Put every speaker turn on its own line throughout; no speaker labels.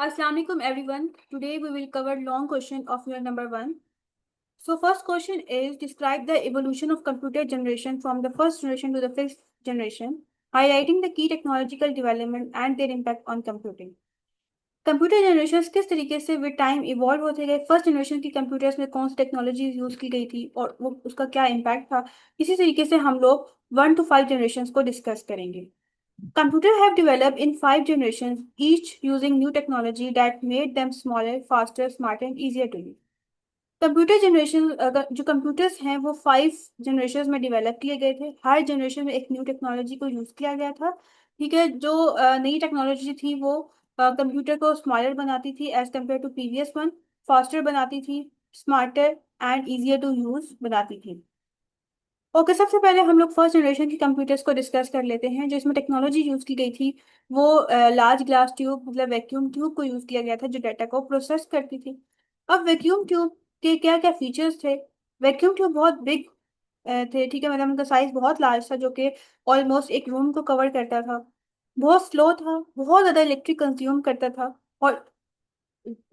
Assalamualaikum everyone. Today we will cover long question of your number one. So first question is describe the evolution of computer generation from the first generation to the fifth generation, highlighting the key technological development and their impact on computing. Computer generation किस तरीके से with time evolve होते गए, first generation की computers में कौन सी technology use की गई थी और वो उसका क्या इम्पैक्ट था, इसी तरीके से हम लोग 1 to 5 जनरेशन को डिस्कस करेंगे. Computers have developed in 5 generations, each using new technology that made them smaller, faster, smarter, and easier to use. Computer generation अगर जो कंप्यूटर्स हैं वो 5 जनरेशन में डेवलप किए गए थे. हर जनरेशन में एक न्यू टेक्नोलॉजी को यूज किया गया था. ठीक है, जो नई टेक्नोलॉजी थी वो कंप्यूटर को स्मॉलर बनाती थी as compared to previous one, faster बनाती थी, smarter and easier to use बनाती थी. ओके, सबसे पहले हम लोग फर्स्ट जनरेशन की कंप्यूटर्स को डिस्कस कर लेते हैं. जो इसमें टेक्नोलॉजी यूज की गई थी वो लार्ज ग्लास ट्यूब मतलब वैक्यूम ट्यूब को यूज किया गया था जो डाटा को प्रोसेस करती थी. अब वैक्यूम ट्यूब के क्या क्या फीचर्स थे. वैक्यूम ट्यूब बहुत बिग थे. ठीक है, मतलब उनका साइज बहुत लार्ज था जो कि ऑलमोस्ट एक रूम को कवर करता था. बहुत स्लो था, बहुत ज़्यादा इलेक्ट्रिक कंज्यूम करता था और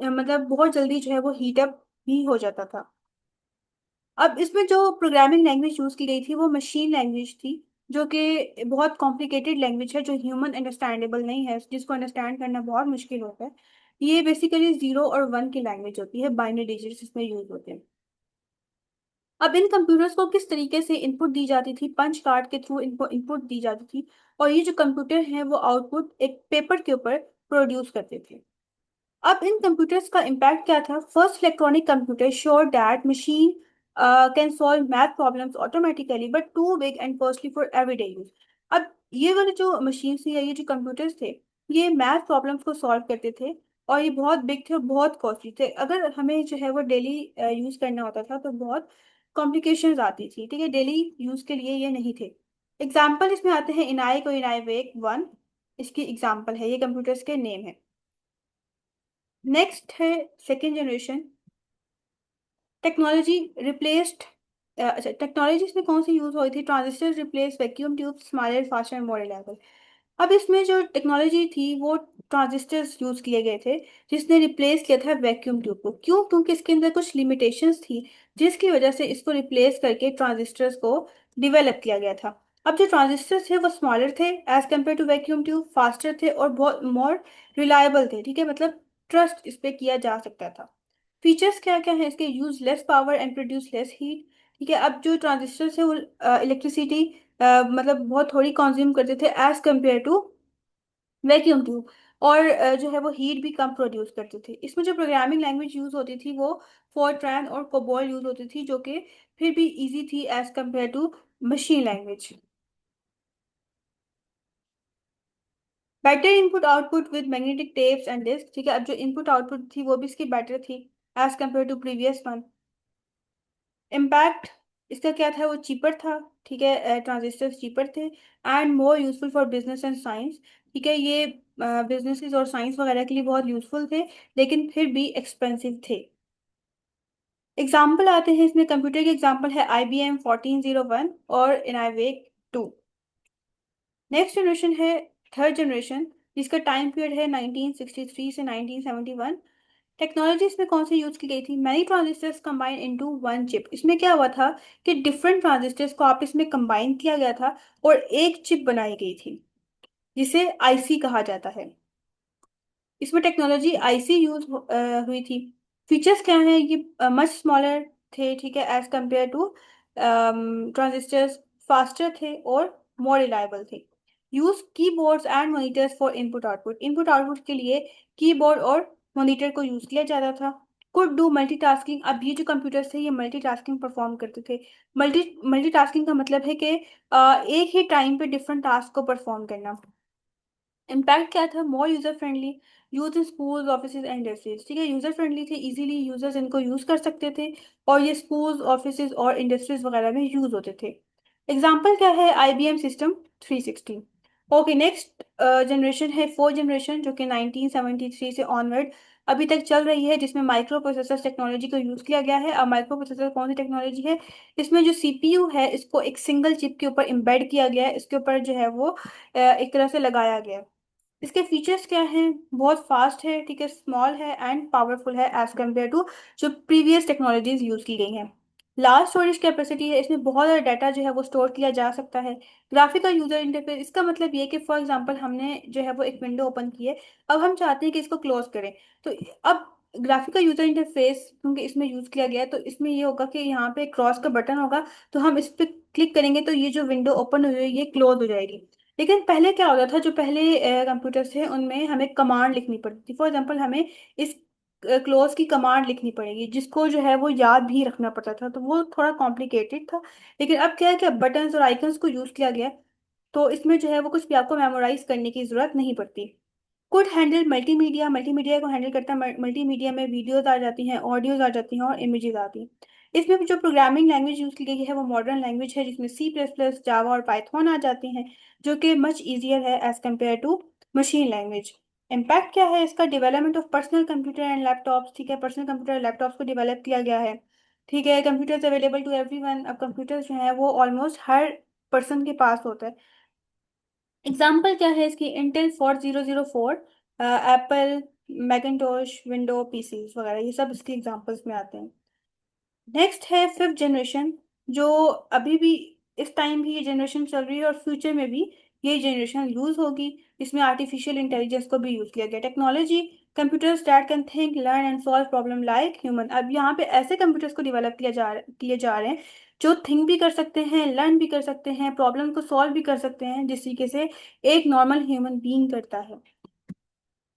मतलब बहुत जल्दी जो है वो हीटअप भी हो जाता था. अब इसमें जो प्रोग्रामिंग लैंग्वेज यूज की गई थी वो मशीन लैंग्वेज थी, जो कि बहुत कॉम्प्लिकेटेड लैंग्वेज है जो ह्यूमन अंडरस्टैंडेबल नहीं है, जिसको अंडरस्टैंड करना बहुत मुश्किल होता है. ये बेसिकली 0 और 1 की लैंग्वेज होती है, बाइनरी डिजिट्स इसमें यूज होते हैं. अब इन कंप्यूटर्स को किस तरीके से इनपुट दी जाती थी, पंच कार्ड के थ्रू इनको इनपुट दी जाती थी और ये जो कंप्यूटर है वो आउटपुट एक पेपर के ऊपर प्रोड्यूस करते थे. अब इन कंप्यूटर्स का इम्पैक्ट क्या था. First electronic computer sure that machine can solve math problems automatically but too big and costly for everyday use. अब ये वाले जो मशीन थी या ये जो कंप्यूटर्स थे ये मैथ प्रॉब्लम्स को सॉल्व करते थे और ये बहुत बिग थे और बहुत कॉस्टली थे. अगर हमें जो है वो डेली यूज करना होता था तो बहुत कॉम्प्लिकेशंस आती थी. ठीक है, डेली यूज के लिए ये नहीं थे. एग्जाम्पल इसमें आते हैं इनाई को इनाई वेक वन, इसकी एग्जाम्पल है, ये कंप्यूटर्स के नेम है. नेक्स्ट है सेकेंड जनरेशन. Technology replaced. अच्छा, टेक्नोलॉजी इसमें कौन सी यूज हुई थी. Transistor replace vacuum tube, smaller faster and more reliable. अब इसमें जो टेक्नोलॉजी थी वो ट्रांजिस्टर्स यूज किए गए थे जिसने रिप्लेस किया था वैक्यूम ट्यूब को. क्यों? क्योंकि इसके अंदर कुछ लिमिटेशंस थी जिसकी वजह से इसको रिप्लेस करके ट्रांजिस्टर्स को डिवेलप किया गया था. अब जो ट्रांजिस्टर्स थे वो स्मॉलर थे as compared to vacuum tube, faster थे और बहुत मोर रिलायबल थे. ठीक है, मतलब ट्रस्ट इस पे किया जा सकता था. फीचर्स क्या क्या है इसके. Use less power and produce less heat. ठीक है, अब जो ट्रांजिस्टर्स है वो इलेक्ट्रिसिटी मतलब बहुत थोड़ी कंज्यूम करते थे as compared to vacuum tube और जो है वो हीट भी कम प्रोड्यूस करते थे. इसमें जो प्रोग्रामिंग लैंग्वेज यूज होती थी वो फोरट्रैन और कोबोल यूज होती थी जो कि फिर भी इजी थी as compared to machine language. Better input output with magnetic tapes and disk. ठीक है, अब जो इनपुट आउटपुट थी वो भी इसकी बेटर थी as compared to previous one. Impact इसका क्या था, वो चीपर था. ठीक है, ट्रांजिस्टर्स चीपर थे and more useful for business and science. ठीक है, ये बिजनेसेस और साइंस वगैरह के लिए बहुत यूजफुल थे लेकिन फिर भी एक्सपेंसिव थे. एग्जाम्पल आते हैं इसमें. कंप्यूटर के एग्जाम्पल है IBM 1401 और इनावेक 2. नेक्स्ट जनरेशन है थर्ड जनरेशन जिसका टाइम पीरियड है 1963 से 1971. टेक्नोलॉजी इसमें कौन सी यूज की गई थी. Many transistors combine into one chip. इसमें क्या हुआ था कि डिफरेंट ट्रांजिस्टर्स को आपस में कंबाइन किया गया था और एक चिप बनाई गई थी जिसे आईसी कहा जाता है. इसमें टेक्नोलॉजी आईसी यूज हुई थी. फीचर्स क्या हैं, ये मच स्मॉलर थे. ठीक है, as compared to transistors, faster थे और मोर रिलायबल थे. Use keyboards and monitors for input output. Input output के लिए कीबोर्ड और मॉनिटर को यूज किया जाता था. Could do multitasking. अब ये जो कंप्यूटर्स थे ये मल्टीटास्किंग परफॉर्म करते थे. मल्टीटास्किंग का मतलब है कि एक ही टाइम पे डिफरेंट टास्क को परफॉर्म करना. इम्पैक्ट क्या था, more user friendly. Use in schools office and industries. ठीक है, यूजर फ्रेंडली थे, इजीली यूजर्स इनको यूज कर सकते थे और ये स्कूल्स ऑफिस और इंडस्ट्रीज वगैरह में यूज होते थे. एग्जाम्पल क्या है, IBM System 360. Okay, next generation है फोर्थ जनरेशन जो कि 1973 से ऑनवर्ड अभी तक चल रही है जिसमें माइक्रो प्रोसेसर टेक्नोलॉजी को यूज किया गया है. अब माइक्रो प्रोसेसर कौन सी टेक्नोलॉजी है, इसमें जो सीपीयू है इसको एक सिंगल चिप के ऊपर एम्बेड किया गया है, इसके ऊपर जो है वो एक तरह से लगाया गया है. इसके फीचर्स क्या हैं? बहुत फास्ट है, ठीक है, स्मॉल है एंड पावरफुल है एज कम्पेयर टू जो प्रीवियस टेक्नोलॉजीज यूज की गई हैं। लार्ज स्टोरेज कैपेसिटी है, इसमें बहुत ज़्यादा डाटा जो है वो स्टोर किया जा सकता है। ग्राफिकल यूजर इंटरफेस, इसका मतलब ये कि फॉर एग्जांपल हमने जो है वो एक विंडो ओपन की है, अब हम चाहते हैं कि इसको क्लोज करें, तो अब ग्राफिकल यूजर इंटरफेस क्योंकि इसमें यूज किया गया है, तो इसमें ये होगा कि यहाँ पे क्रॉस का बटन होगा, तो हम इस पर क्लिक करेंगे तो ये जो विंडो ओपन हुई है ये क्लोज हो जाएगी। लेकिन पहले क्या होता था, जो पहले कंप्यूटर्स थे उनमें हमें कमांड लिखनी पड़ती थी। फॉर एग्जांपल हमें इस क्लोज की कमांड लिखनी पड़ेगी, जिसको जो है वो याद भी रखना पड़ता था, तो वो थोड़ा कॉम्प्लिकेटेड था। लेकिन अब क्या है कि बटन्स और आइकन्स को यूज किया गया है, तो इसमें जो है वो कुछ भी आपको मेमोराइज करने की जरूरत नहीं पड़ती। कुड हैंडल मल्टीमीडिया, मल्टीमीडिया को हैंडल करता है। मल्टीमीडिया में वीडियोस आ जाती हैं, ऑडियोज आ जाती हैं और इमेजेस आती हैं। इसमें भी जो प्रोग्रामिंग लैंग्वेज यूज की गई है वो मॉडर्न लैंग्वेज है, जिसमें सी प्लस प्लस, जावा और पाइथन आ जाती हैं, जो कि मच इजियर है as compared to machine language. Impact क्या है इसका? Development of personal computer and laptops, ठीक है, पर्सनल कंप्यूटर और लैपटॉप्स को डेवलप किया गया है। ठीक है, कंप्यूटर्स अवेलेबल टू एवरीवन, अब कंप्यूटर्स जो है वो ऑलमोस्ट हर पर्सन के पास होता है। एग्जाम्पल क्या है इसकी? Intel 4004, Apple Macintosh, window PC वगैरह, ये सब इसके एग्जाम्पल्स में आते हैं। नेक्स्ट है फिफ्थ जनरेशन, जो अभी भी इस टाइम भी ये जनरेशन चल रही है और फ्यूचर में भी ये जनरेशन यूज होगी। इसमें आर्टिफिशियल इंटेलिजेंस को भी यूज किया गया। Technology, computers that can think, learn and solve problem like human. अब यहाँ पे ऐसे कंप्यूटर्स को डेवलप किए जा रहे हैं जो थिंक भी कर सकते हैं, लर्न भी कर सकते हैं, प्रॉब्लम को सॉल्व भी कर सकते हैं, जिस तरीके से एक नॉर्मल ह्यूमन बीइंग करता है।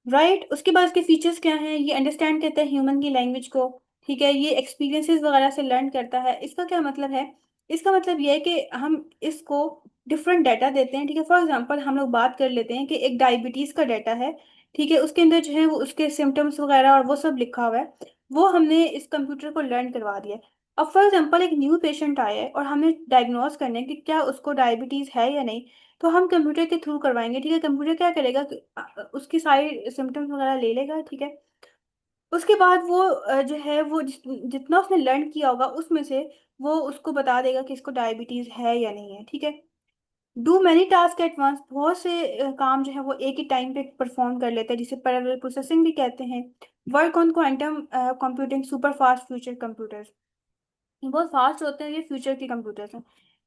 राइट, उसके बाद इसके फीचर्स क्या हैं? ये अंडरस्टैंड करता है ह्यूमन की लैंग्वेज को, ठीक है, ये एक्सपीरियंसेस वगैरह से लर्न करता है। इसका क्या मतलब है? इसका मतलब ये है कि हम इसको डिफरेंट डाटा देते हैं, ठीक है। फॉर एग्जांपल हम लोग बात कर लेते हैं कि एक डायबिटीज का डाटा है, ठीक है, उसके अंदर जो है वो उसके सिम्टम्स वगैरह और वो सब लिखा हुआ है, वो हमने इस कंप्यूटर को लर्न करवा दिया है। अब फॉर एग्जांपल एक न्यू पेशेंट आया है और हमें डायग्नोज करना है कि क्या उसको डायबिटीज है या नहीं, तो हम कंप्यूटर के थ्रू करवाएंगे, ठीक है। कंप्यूटर क्या करेगा कि उसकी सारी सिम्टम्स वगैरह ले लेगा, ठीक है। उसके बाद वो जो है वो जितना उसने लर्न किया होगा उसमें से वो उसको बता देगा कि इसको डायबिटीज है या नहीं है, ठीक है। Do many task at once, बहुत से काम जो है वो एक ही टाइम पे परफॉर्म कर लेते हैं, जिसे पैरेलल प्रोसेसिंग भी कहते हैं। Work on quantum computing, super fast future computers, बहुत फास्ट होते हैं, ये फ्यूचर के कंप्यूटर्स हैं।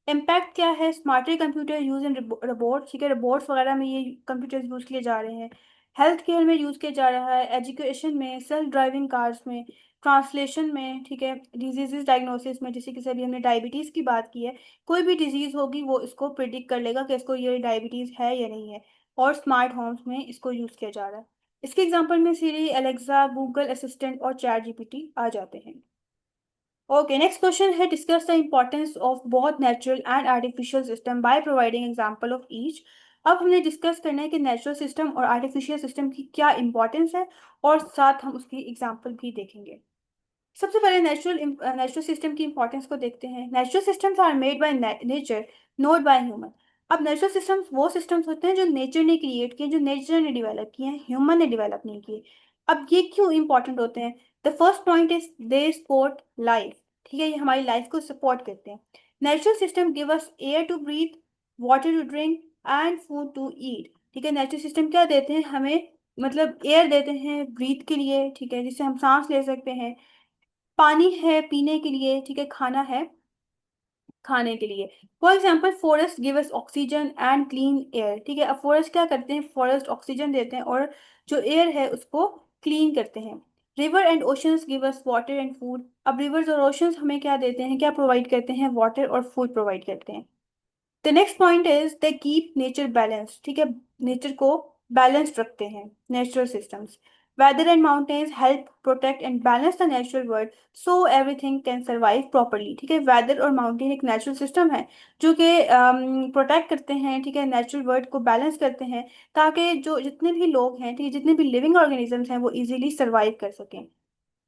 इम्पैक्ट क्या है? Smarter computer use in robot, ठीक है, रोबोट्स वगैरह में ये कंप्यूटर्स यूज किए जा रहे हैं। हेल्थ केयर में यूज किया जा रहा है, एजुकेशन में, सेल्फ ड्राइविंग कार्स में, ट्रांसलेशन में, ठीक है, डिजीजेस डायग्नोसिस में, जैसे कि अभी हमने डायबिटीज की बात की है, कोई भी डिजीज होगी वो इसको प्रिडिक्ट कर लेगा कि इसको ये डायबिटीज है या नहीं है। और स्मार्ट होम्स में इसको यूज किया जा रहा है। इसके एग्जाम्पल में सीरी, एलेक्सा, गूगल असिस्टेंट और चैट जीपीटी आ जाते हैं। Okay, next question है, discuss the importance of both natural and artificial system by providing example of each। अब हमने डिस्कस करना है कि नेचुरल सिस्टम और आर्टिफिशियल सिस्टम की क्या इंपॉर्टेंस है, और साथ हम उसकी एग्जांपल भी देखेंगे। सबसे पहले नेचुरल सिस्टम की इंपॉर्टेंस को देखते हैं। Natural systems are made by nature, not by human. अब नेचुरल सिस्टम्स वो सिस्टम्स होते हैं जो नेचर ने क्रिएट किए, जो नेचर ने डेवलप किए हैं, ह्यूमन ने डेवलप नहीं किए। अब ये क्यों इंपॉर्टेंट होते हैं? The first point is they support life, ठीक है, ये हमारी लाइफ को सपोर्ट करते हैं। Natural system give us air to breathe, water to drink and food to eat, ठीक है। नेचुरल सिस्टम क्या देते हैं हमें? मतलब एयर देते हैं ब्रीथ के लिए, ठीक है, जिससे हम सांस ले सकते हैं। पानी है पीने के लिए, ठीक है, खाना है खाने के लिए। For example forest give us oxygen and clean air, ठीक है। अब फॉरेस्ट क्या करते हैं? फॉरेस्ट ऑक्सीजन देते हैं और जो एयर है उसको क्लीन करते हैं। River and oceans give us water and food. अब रिवर्स और ओशंस हमें क्या देते हैं, क्या प्रोवाइड करते हैं? वाटर और फूड प्रोवाइड करते हैं। The next point is they keep nature balance, ठीक है, नेचर को बैलेंस रखते हैं natural systems. Weather and mountains help protect and balance the natural world so everything can survive properly, ठीक है। वेदर और माउंटेन एक नेचुरल सिस्टम है जो कि प्रोटेक्ट करते हैं, ठीक है, नेचुरल वर्ल्ड को बैलेंस करते हैं, ताकि जो जितने भी लोग हैं, ठीक है, जितने भी लिविंग ऑर्गेनिजम्स हैं वो इजीली सर्वाइव कर सकें।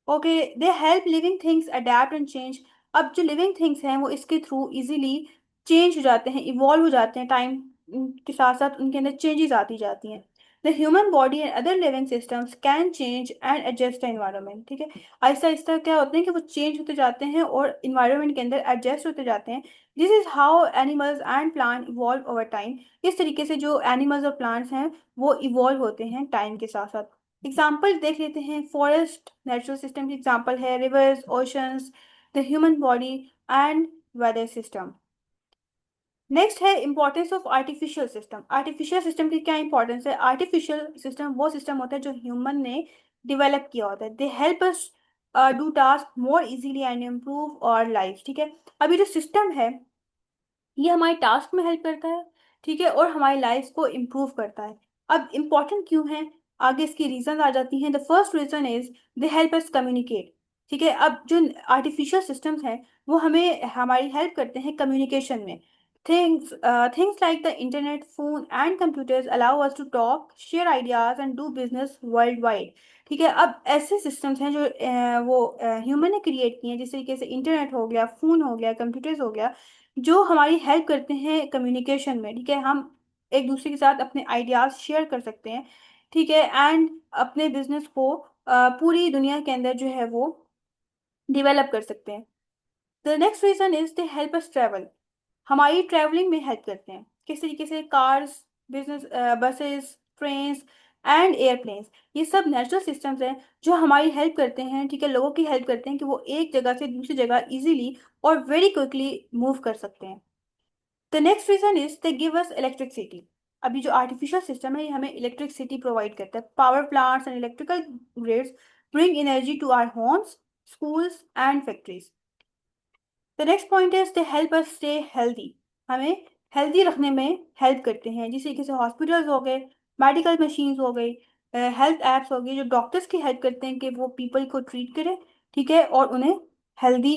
Okay, they help living things adapt and change. अब जो लिविंग थिंग्स हैं वो इसके थ्रू इजीली चेंज हो जाते हैं, इवॉल्व हो जाते हैं, टाइम के साथ साथ उनके अंदर चेंजेस आती जाती हैं। The human body and other living systems can change and adjust the environment. ठीक है, आहिस्ता आहिस्ता क्या होते हैं कि वो चेंज होते जाते हैं और इन्वायरमेंट के अंदर एडजस्ट होते जाते हैं। This is how animals and plant evolve over time. इस तरीके से जो एनिमल्स और प्लांट्स हैं वो इवॉल्व होते हैं टाइम के साथ साथ। एग्जाम्पल देख लेते हैं। फॉरेस्ट नेचुरल सिस्टम की एग्जाम्पल है, rivers, oceans, the human body and weather system. Next है importance of artificial system. Artificial system की क्या इंपॉर्टेंस है? आर्टिफिशियल सिस्टम वो सिस्टम होता है जो ह्यूमन ने डिवेलप किया होता है। They help us do task more easily and improve our life. ठीक है, अभी जो सिस्टम है ये हमारे टास्क में हेल्प करता है, ठीक है, और हमारी लाइफ को इम्प्रूव करता है। अब इम्पॉर्टेंट क्यों है, आगे इसकी रीजन आ जाती हैं। The first reason is they help us communicate. ठीक है, अब जो आर्टिफिशियल सिस्टम्स हैं वो हमें हमारी हेल्प करते हैं कम्युनिकेशन में। Things like the internet, phone and computers allow us to talk, share ideas and do business worldwide. ठीक है, अब ऐसे सिस्टम्स हैं जो वो ह्यूमन ने क्रिएट किए हैं, जिस तरीके से इंटरनेट हो गया, फोन हो गया, कंप्यूटर्स हो गया, जो हमारी हेल्प करते हैं कम्युनिकेशन में। ठीक है, हम एक दूसरे के साथ अपने आइडियाज शेयर कर सकते हैं। ठीक है, एंड अपने बिजनेस को पूरी दुनिया के अंदर जो है वो डिवेलप कर सकते हैं। The next reason is they help us travel. हमारी ट्रैवलिंग में हेल्प करते हैं किस तरीके से? Cars, business, buses, trains and airplanes, ये सब नेचुरल सिस्टम्स हैं जो हमारी हेल्प करते हैं। ठीक है, लोगों की हेल्प करते हैं कि वो एक जगह से दूसरी जगह इजीली और वेरी क्विकली मूव कर सकते हैं। The next reason is they give us electricity. अभी जो आर्टिफिशियल सिस्टम है ये हमें इलेक्ट्रिसिटी प्रोवाइड करता है। Power plants and electrical grids bring energy to our homes, schools and factories. The next point is they help us stay healthy. हमें healthy रखने में हेल्प करते हैं, जिस तरीके से हॉस्पिटल्स हो गए, मेडिकल मशीन्स हो गई, हेल्थ एप्स हो गई, जो डॉक्टर्स की हेल्प करते हैं कि वो पीपल को ट्रीट करें, ठीक है, और उन्हें हेल्दी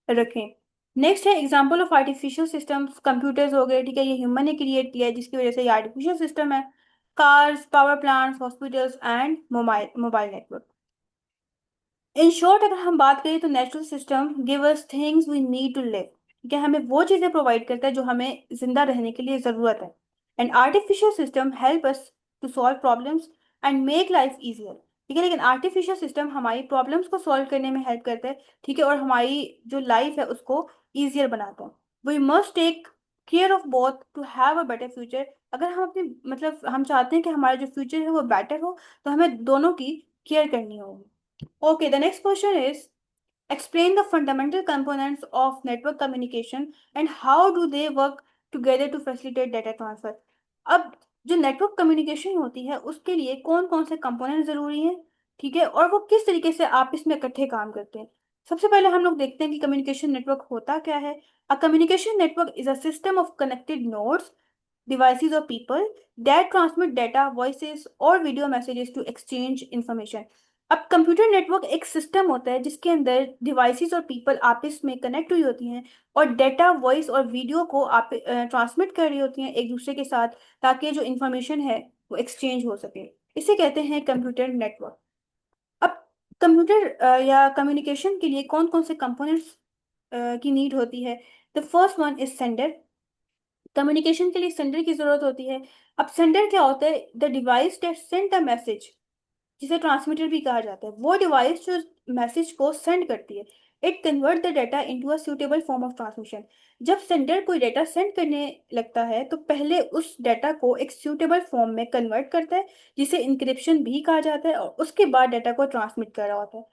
रखें। नेक्स्ट है example of artificial systems. Computers हो गए, ठीक है, ये ह्यूमन ने क्रिएट किया है जिसकी वजह से ये आर्टिफिशियल सिस्टम है। Cars, power plants, hospitals and mobile mobile network. In short अगर हम बात करें तो natural system give us things we need to live. ठीक है, हमें वो चीजें प्रोवाइड करता है जो हमें जिंदा रहने के लिए जरूरत है। And artificial system help us to solve problems and make life easier. ठीक है, लेकिन आर्टिफिशियल सिस्टम हमारी प्रॉब्लम्स को सॉल्व करने में हेल्प करता है, ठीक है, और हमारी जो लाइफ है उसको ईजियर बनाता है। We must take care of both to have a better future. अगर हम अपने मतलब हम चाहते हैं कि हमारा जो फ्यूचर है वो बेटर हो, तो हमें दोनों की केयर करनी होगी। Okay, the next question is explain the fundamental components of network communication and how do they work together to facilitate data transfer। अब जो नेटवर्क कम्युनिकेशन होती है उसके लिए कौन कौन से कंपोनेंट जरूरी हैं, ठीक है, और वो किस तरीके से आपस में इकट्ठे काम करते हैं। सबसे पहले हम लोग देखते हैं कि कम्युनिकेशन नेटवर्क होता क्या है। A communication network is a system of connected nodes, devices or people that transmit data, voices और video messages to exchange information। अब कंप्यूटर नेटवर्क एक सिस्टम होता है जिसके अंदर डिवाइसेस और पीपल आपस में कनेक्ट हुई होती हैं और डेटा, वॉइस और वीडियो को आप ट्रांसमिट कर रही होती हैं एक दूसरे के साथ, ताकि जो इंफॉर्मेशन है वो एक्सचेंज हो सके। इसे कहते हैं कंप्यूटर नेटवर्क। अब कंप्यूटर या कम्युनिकेशन के लिए कौन कौन से कंपोनेंट्स की नीड होती है। The first one is sender. Communication के लिए सेंडर की जरूरत होती है। अब सेंडर क्या होता है? The device that send a message, जिसे ट्रांसमीटर भी कहा जाता है, वो डिवाइस जो मैसेज को सेंड करती है। It convert the data into a suitable form of transmission. जब सेंडर कोई डाटा सेंड करने लगता है तो पहले उस डाटा को एक सूटेबल फॉर्म में कन्वर्ट करता है, जिसे इंक्रिप्शन भी कहा जाता है, और उसके बाद डाटा को ट्रांसमिट कर रहा होता है।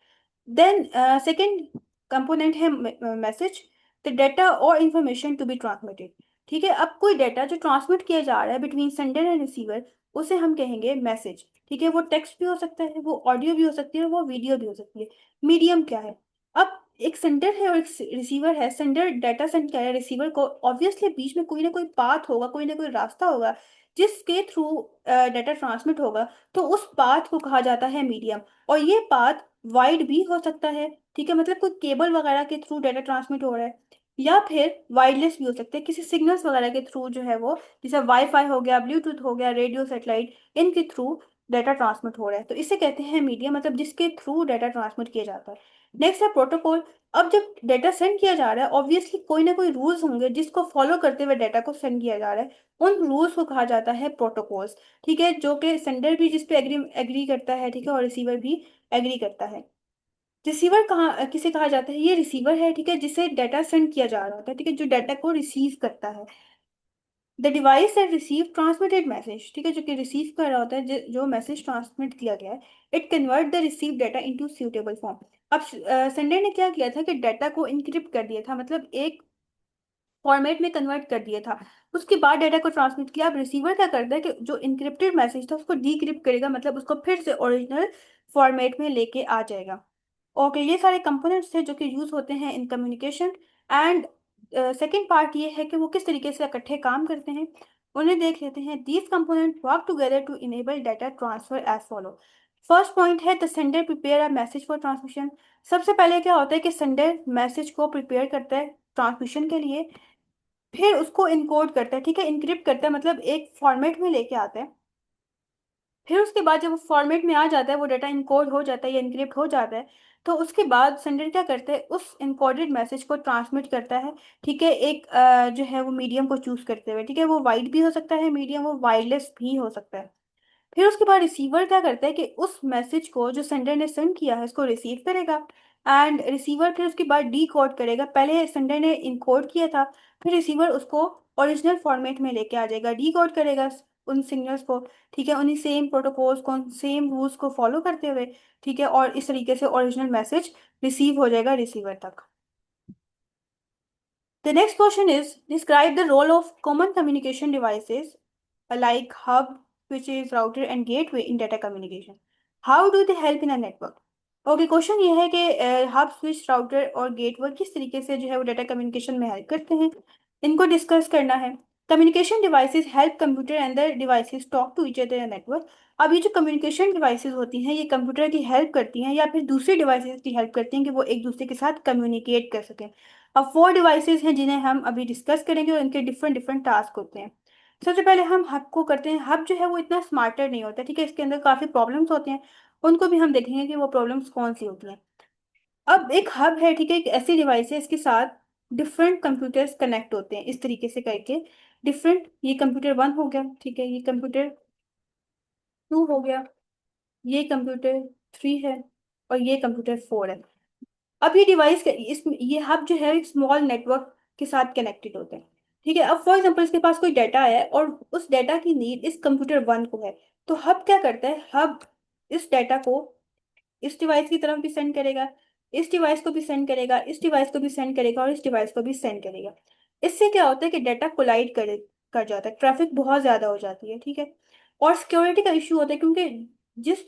देन सेकेंड कंपोनेंट है मैसेज, द डाटा और इंफॉर्मेशन टू बी ट्रांसमिटेड। ठीक है, अब कोई डाटा जो ट्रांसमिट किया जा रहा है बिटवीन सेंडर एंड रिसीवर, उसे हम कहेंगे मैसेज। ठीक है, वो टेक्स्ट भी हो सकता है, वो ऑडियो भी हो सकती है, वो वीडियो भी हो सकती है। मीडियम क्या है? अब एक सेंडर है और एक रिसीवर है। सेंडर डाटा सेंड कर रहा है रिसीवर को, ऑब्वियसली बीच में कोई ना कोई पाथ होगा, कोई ना कोई रास्ता होगा जिसके थ्रू डाटा ट्रांसमिट होगा, तो उस पाथ को कहा जाता है मीडियम। और ये पाथ वाइड भी हो सकता है, ठीक है, मतलब कोई केबल वगैरह के थ्रू डाटा ट्रांसमिट हो रहा है, या फिर वायरलेस भी हो सकते हैं, किसी सिग्नल्स वगैरह के थ्रू जो है वो, जैसे वाईफाई हो गया, ब्लूटूथ हो गया, रेडियो, सेटेलाइट, इनके थ्रू डाटा ट्रांसमिट हो रहा है, तो इसे कहते हैं मीडियम, मतलब जिसके थ्रू डाटा ट्रांसमिट किया जाता है। नेक्स्ट है प्रोटोकॉल। अब जब डाटा सेंड किया जा रहा है, ऑब्वियसली कोई ना कोई रूल्स होंगे जिसको फॉलो करते हुए डाटा को सेंड किया जा रहा है। उन रूल्स को कहा जाता है प्रोटोकॉल्स, ठीक है, जो कि सेंडर भी जिस पे एग्री एग्री करता है, ठीक है, और रिसीवर भी एग्री करता है। रिसीवर कहाँ किसे कहा जाता है? ये रिसीवर है, ठीक है, जिसे डाटा सेंड किया जा रहा होता है, ठीक है, जो डाटा को रिसीव करता है। The device that receive transmitted message, ठीक है, जो कि रिसीव कर रहा होता है, जो मैसेज ट्रांसमिट किया गया है, it convert the receive data into suitable form. अब सेंडर ने क्या किया था कि डाटा को इनक्रिप्ट कर दिया था, मतलब एक फॉर्मेट में कन्वर्ट कर दिया था। उसके बाद डाटा को ट्रांसमिट किया। अब रिसीवर क्या करता है कि जो इनक्रिप्टेड मैसेज था उसको डीक्रिप्ट करेगा, मतलब उसको फिर से ओरिजिनल फॉर्मेट में लेके आ जाएगा। ओके, ये सारे कंपोनेंट्स थे जो कि यूज होते हैं in communication. And second part ये है कि वो किस तरीके से इकट्ठे काम करते हैं, उन्हें देख लेते हैं। These component work together to enable data transfer as follow. First point है the sender prepare a message for transmission. सबसे पहले क्या होता है कि सेंडर मैसेज को प्रिपेयर करता है ट्रांसमिशन के लिए, फिर उसको इनकोड करता है, ठीक है, इनक्रिप्ट करता है, मतलब एक फॉर्मेट में लेके आता है। फिर उसके बाद जब वो फॉर्मेट में आ जाता है, वो डाटा इनकोड हो जाता है या इनक्रिप्ट हो जाता है, तो उसके बाद सेंडर क्या करता है, उस इनकोडेड मैसेज को ट्रांसमिट करता है, ठीक है, एक जो है वो मीडियम को चूज करते हुए, ठीक है, वो वाइड भी हो सकता है मीडियम, वो वायरलेस भी हो सकता है। फिर उसके बाद रिसीवर क्या करता है कि उस मैसेज को जो सेंडर ने सेंड किया है उसको रिसीव करेगा। एंड रिसीवर फिर उसके बाद डी कोड करेगा। पहले सेंडर ने इनकोड किया था, फिर रिसीवर उसको ओरिजिनल फॉर्मेट में लेके आ जाएगा, डी कोड करेगा उन सिग्नल्स को, ठीक है, उन्हीं सेम प्रोटोकॉल्स को, सेम रूल्स को फॉलो करते हुए, ठीक है, और इस तरीके से ओरिजिनल मैसेज रिसीव हो जाएगा रिसीवर तक। The next question is describe the role of common communication devices like hub, switches, router and gateway in data communication. How do they help in a network? Okay, question ये है कि hub, switch, router और gateway किस तरीके से जो है वो डाटा कम्युनिकेशन में हेल्प करते हैं, इनको डिस्कस करना है। Communication devices help computer and the devices talk to each other in network. अब ये जो कम्युनिकेशन डिवाइसेस होती हैं, ये कंप्यूटर की हेल्प करती हैं या फिर दूसरे डिवाइसेस की हेल्प करती हैं कि वो एक दूसरे के साथ कम्युनिकेट कर सकें। अब फोर डिवाइसेस हैं जिन्हें हम अभी डिस्कस करेंगे और इनके डिफरेंट डिफरेंट टास्क होते हैं। सबसे पहले हम हब को करते हैं। हब जो है वो इतना स्मार्टर नहीं होता, ठीक है, इसके अंदर काफ़ी प्रॉब्लम्स होते हैं, उनको भी हम देखेंगे कि वो प्रॉब्लम्स कौन सी होती हैं। अब एक हब है, ठीक है, एक ऐसी डिवाइस है, इसके साथ डिफरेंट कंप्यूटर्स कनेक्ट होते हैं इस तरीके से करके। डिफरेंट, ये कंप्यूटर वन हो गया, ठीक है, ये कंप्यूटर टू हो गया, ये कंप्यूटर थ्री है, और ये कंप्यूटर फोर है। अब ये डिवाइस इस ये हब जो है एक स्मॉल नेटवर्क के साथ कनेक्टेड होते हैं, ठीक है। अब फॉर एग्जांपल इसके पास कोई डाटा है और उस डाटा की नीड इस कंप्यूटर वन को है, तो हब क्या करता है, हब इस डाटा को इस डिवाइस की तरफ भी सेंड करेगा, इस डिवाइस को भी सेंड करेगा, इस डिवाइस को भी सेंड करेगा और इस डिवाइस को भी सेंड करेगा। इससे क्या होता है कि डाटा कोलाइड कर जाता है, ट्रैफिक बहुत ज्यादा हो जाती है, ठीक है। और सिक्योरिटी का इशू होता है क्योंकि जिस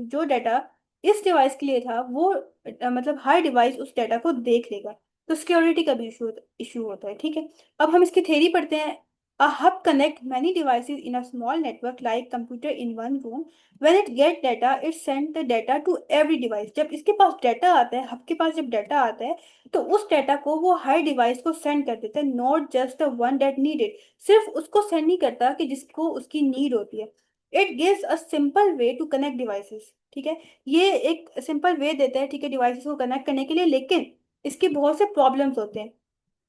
जो डाटा इस डिवाइस के लिए था वो मतलब हर डिवाइस उस डाटा को देख लेगा, तो सिक्योरिटी का भी इशू होता है, ठीक है। अब हम इसकी थ्योरी पढ़ते हैं। A hub connect many devices in a small network like computer in one room. When it get data, it send the data to every device. जब इसके पास डाटा आता है, हब के पास जब डाटा आता है, तो उस डाटा को वो हर डिवाइस को सेंड कर देता है, not just the one that needed. सिर्फ उसको सेंड नहीं करता कि जिसको उसकी नीड होती है। It gives a simple way to connect devices, ठीक है, ये एक सिंपल वे देता है, ठीक है, डिवाइसेस को कनेक्ट करने के लिए, लेकिन इसके बहुत से प्रॉब्लम्स होते हैं।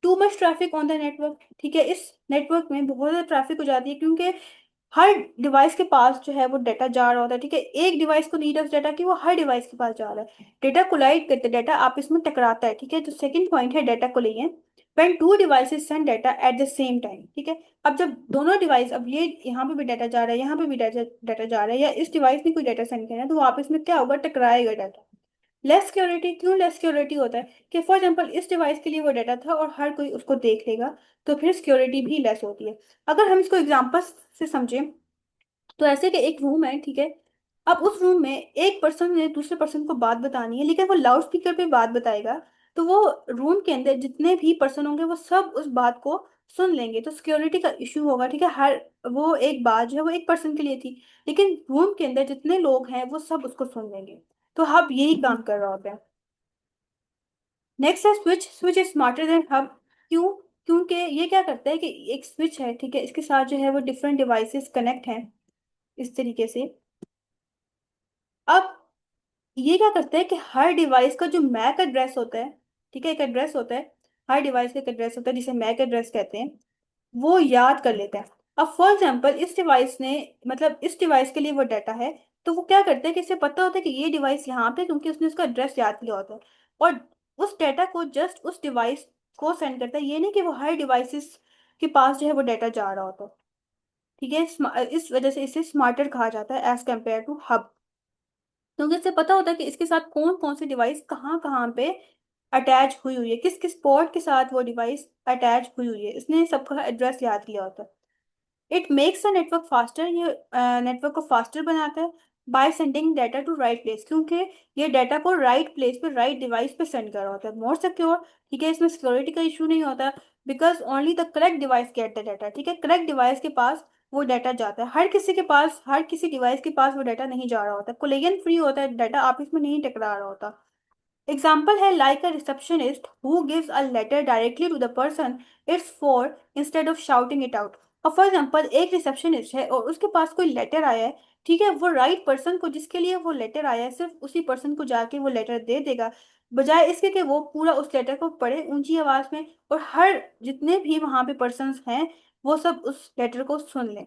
Too much traffic on the network, ठीक है, इस नेटवर्क में बहुत ज़्यादा ट्रैफिक हो जाती है क्योंकि हर डिवाइस के पास जो है वो डाटा जा रहा होता है, ठीक है, एक डिवाइस को नीड है उस डाटा की, वो हर डिवाइस के पास जा रहा है, डाटा कोलाइड करते, डाटा आपस में टकराता है, ठीक है। तो सेकंड पॉइंट है data collision, when two devices send data at the same time, ठीक है। अब जब दोनों डिवाइस, अब ये यहाँ पे भी डाटा जा रहा है, यहाँ पे भी डाटा डाटा जा रहा है, या इस डिवाइस में कोई डाटा सेंड करना है, तो वो आपस में क्या होगा, टकराएगा डाटा। लेस सिक्योरिटी, क्यों लेस सिक्योरिटी होता है कि फॉर एग्जांपल इस डिवाइस के लिए वो डाटा था और हर कोई उसको देख लेगा, तो फिर सिक्योरिटी भी लेस होती है। अगर हम इसको एग्जांपल से समझें, तो ऐसे कि एक रूम है, ठीक है, अब उस रूम में एक पर्सन ने दूसरे पर्सन को बात बतानी है, लेकिन वो लाउड स्पीकर पे बात बताएगा, तो वो रूम के अंदर जितने भी पर्सन होंगे वो सब उस बात को सुन लेंगे, तो सिक्योरिटी का इशू होगा, ठीक है। हर वो एक बात जो है वो एक पर्सन के लिए थी, लेकिन रूम के अंदर जितने लोग हैं वो सब उसको सुन लेंगे, तो हब यही काम कर रहा होता है। नेक्स्ट है switch. Switch is smarter than hub. क्यों? क्योंकि ये क्या करता है कि एक स्विच है, ठीक है, इसके साथ जो है वो डिफरेंट डिवाइसेस कनेक्ट हैं इस तरीके से, ये क्या करता है कि हर डिवाइस का जो मैक एड्रेस होता है, ठीक है, एक एड्रेस होता है, हर डिवाइस का एक एड्रेस होता है जिसे मैक एड्रेस कहते हैं, वो याद कर लेता है। अब फॉर एग्जाम्पल इस डिवाइस ने, मतलब इस डिवाइस के लिए वो डाटा है, तो वो क्या करते हैं कि इसे पता होता है कि ये डिवाइस यहाँ पे, क्योंकि उसने उसका एड्रेस याद किया होता है, और उस डाटा को जस्ट उस डिवाइस को सेंड करता है। ये नहीं कि वो हर डिवाइसेस के पास जो है वो डाटा जा रहा होता है, ठीक है। इस वजह से इसे स्मार्टर कहा जाता है एज कम्पेयर टू हब, क्योंकि इससे पता होता है कि इसके साथ कौन कौन सी डिवाइस कहाँ कहाँ पे अटैच हुई हुई है, किस किस पोर्ट के साथ वो डिवाइस अटैच हुई हुई है, इसने सबका एड्रेस याद किया होता है। It makes a network faster, ये नेटवर्क को फास्टर बनाता है by sending data to right place, क्योंकि ये डाटा को राइट प्लेस पे राइट डिवाइस पे सेंड कर रहा होता है। मोर सिक्योर, ठीक है, इसमें सिक्योरिटी का इशू नहीं होता, because only the correct device get the data, ठीक है, करेक्ट डिवाइस के पास वो डाटा जाता है। हर किसी के पास, हर किसी डिवाइस के पास वो डाटा नहीं जा रहा होता, कोलिजन फ्री होता है डाटा, आपस में नहीं टकरा रहा होता। एग्जाम्पल है like a receptionist who gives a letter directly to the person it's for instead of shouting it out. और फॉर एग्जाम्पल एक रिसेप्शनिस्ट है और उसके पास कोई लेटर आया है, ठीक है, वो राइट पर्सन को जिसके लिए वो लेटर आया है सिर्फ उसी पर्सन को जाके वो लेटर दे देगा, बजाय इसके कि वो पूरा उस लेटर को पढ़े ऊंची आवाज में, और हर जितने भी वहां पे पर्सन हैं वो सब उस लेटर को सुन लें।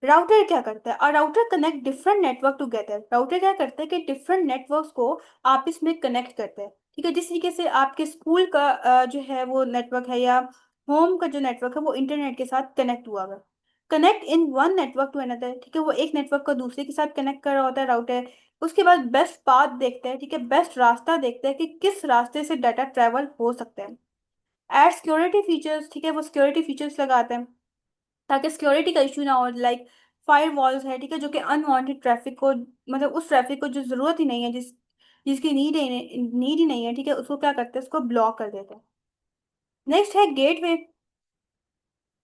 राउटर क्या करता है, और router connect different network together. Router क्या करता है कि डिफरेंट नेटवर्क्स को आपस में कनेक्ट करता है, ठीक है। जिस तरीके से आपके स्कूल का जो है वो नेटवर्क है, या होम का जो नेटवर्क है वो इंटरनेट के साथ कनेक्ट हुआ हुआ, connect in one network to another, ठीक है, वो एक नेटवर्क को दूसरे के साथ कनेक्ट कर रहा होता है राउटर। उसके बाद बेस्ट पाथ देखता है, ठीक है, बेस्ट रास्ता देखता है कि किस रास्ते से डाटा ट्रेवल हो सकता है। एड सिक्योरिटी फीचर्स, ठीक है, वो सिक्योरिटी फीचर्स लगाते हैं ताकि सिक्योरिटी का इशू ना हो, लाइक फायर वॉल्स है, ठीक है, जो कि अनवांटेड ट्रैफिक को, मतलब उस ट्रैफिक को जो जरूरत ही नहीं है, जिसकी नीड ही नहीं है, ठीक है, उसको क्या करते हैं, उसको ब्लॉक कर देते हैं। नेक्स्ट है gateway.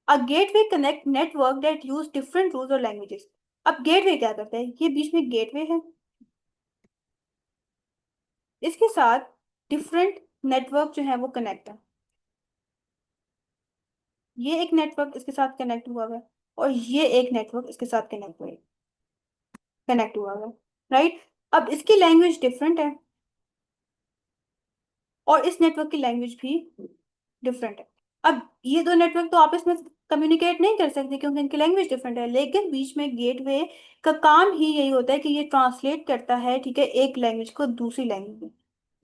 A gateway connect network that use different rules और लैंग्वेजेस। अब गेटवे क्या करता है, ये बीच में गेटवे है, इसके साथ डिफरेंट नेटवर्क जो है वो कनेक्ट है। ये एक नेटवर्क इसके साथ कनेक्ट हुआ हुआ है, और ये एक नेटवर्क इसके साथ कनेक्ट हुआ हुआ है, राइट। अब इसकी लैंग्वेज डिफरेंट है, और इस नेटवर्क की लैंग्वेज भी डिफरेंट है। अब ये दो नेटवर्क तो आपस में कम्युनिकेट नहीं कर सकते क्योंकि इनकी लैंग्वेज डिफरेंट है, लेकिन बीच में गेटवे का काम ही यही होता है कि ये ट्रांसलेट करता है, ठीक है, एक लैंग्वेज को दूसरी लैंग्वेज में,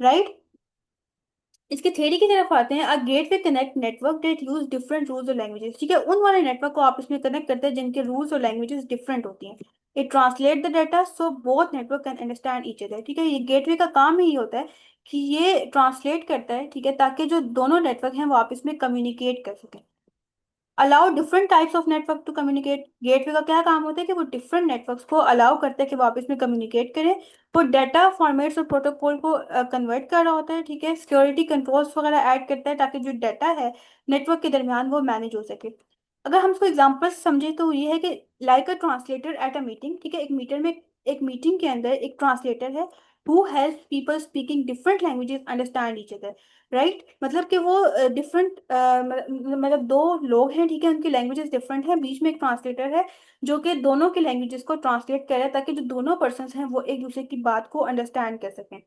राइट। इसके थ्योरी की तरफ आते हैं। A gateway connect network that use different rules और लैंग्वेजेस, ठीक है, उन वाले नेटवर्क को आपस में कनेक्ट करते हैं जिनके रूल्स और लैंग्वेजेस डिफरेंट होती हैं। It translate the data so both network can understand each other, ठीक है, ये गेटवे का काम ही होता है कि ये ट्रांसलेट करता है, ठीक है, ताकि जो दोनों नेटवर्क हैं वो आपस में कम्युनिकेट कर सकें। Allow different types of network to communicate, gateway का क्या काम होता है कि वो डिफरेंट नेटवर्क्स को अलाउ करता है कि वो आपस में कम्युनिकेट करें। वो डाटा फॉर्मेट्स और प्रोटोकॉल को कन्वर्ट कर रहा होता है, ठीक है, सिक्योरिटी कंट्रोल्स वगैरह ऐड करता है ताकि जो डाटा है नेटवर्क के दरमियान वो मैनेज हो सके। अगर हम इसको एग्जांपल से समझे तो ये है कि like a translator at a meeting, ठीक है, एक मीटिंग के अंदर एक ट्रांसलेटर है who help people speaking different languages understand each other, right. मतलब कि वो डिफरेंट, मतलब दो लोग हैं, ठीक है, उनकी लैंग्वेजेस डिफरेंट है, बीच में एक ट्रांसलेटर है जो कि दोनों की लैंग्वेजेस को ट्रांसलेट करे ताकि जो दोनों पर्सन हैं वो एक दूसरे की बात को अंडरस्टैंड कर सकें।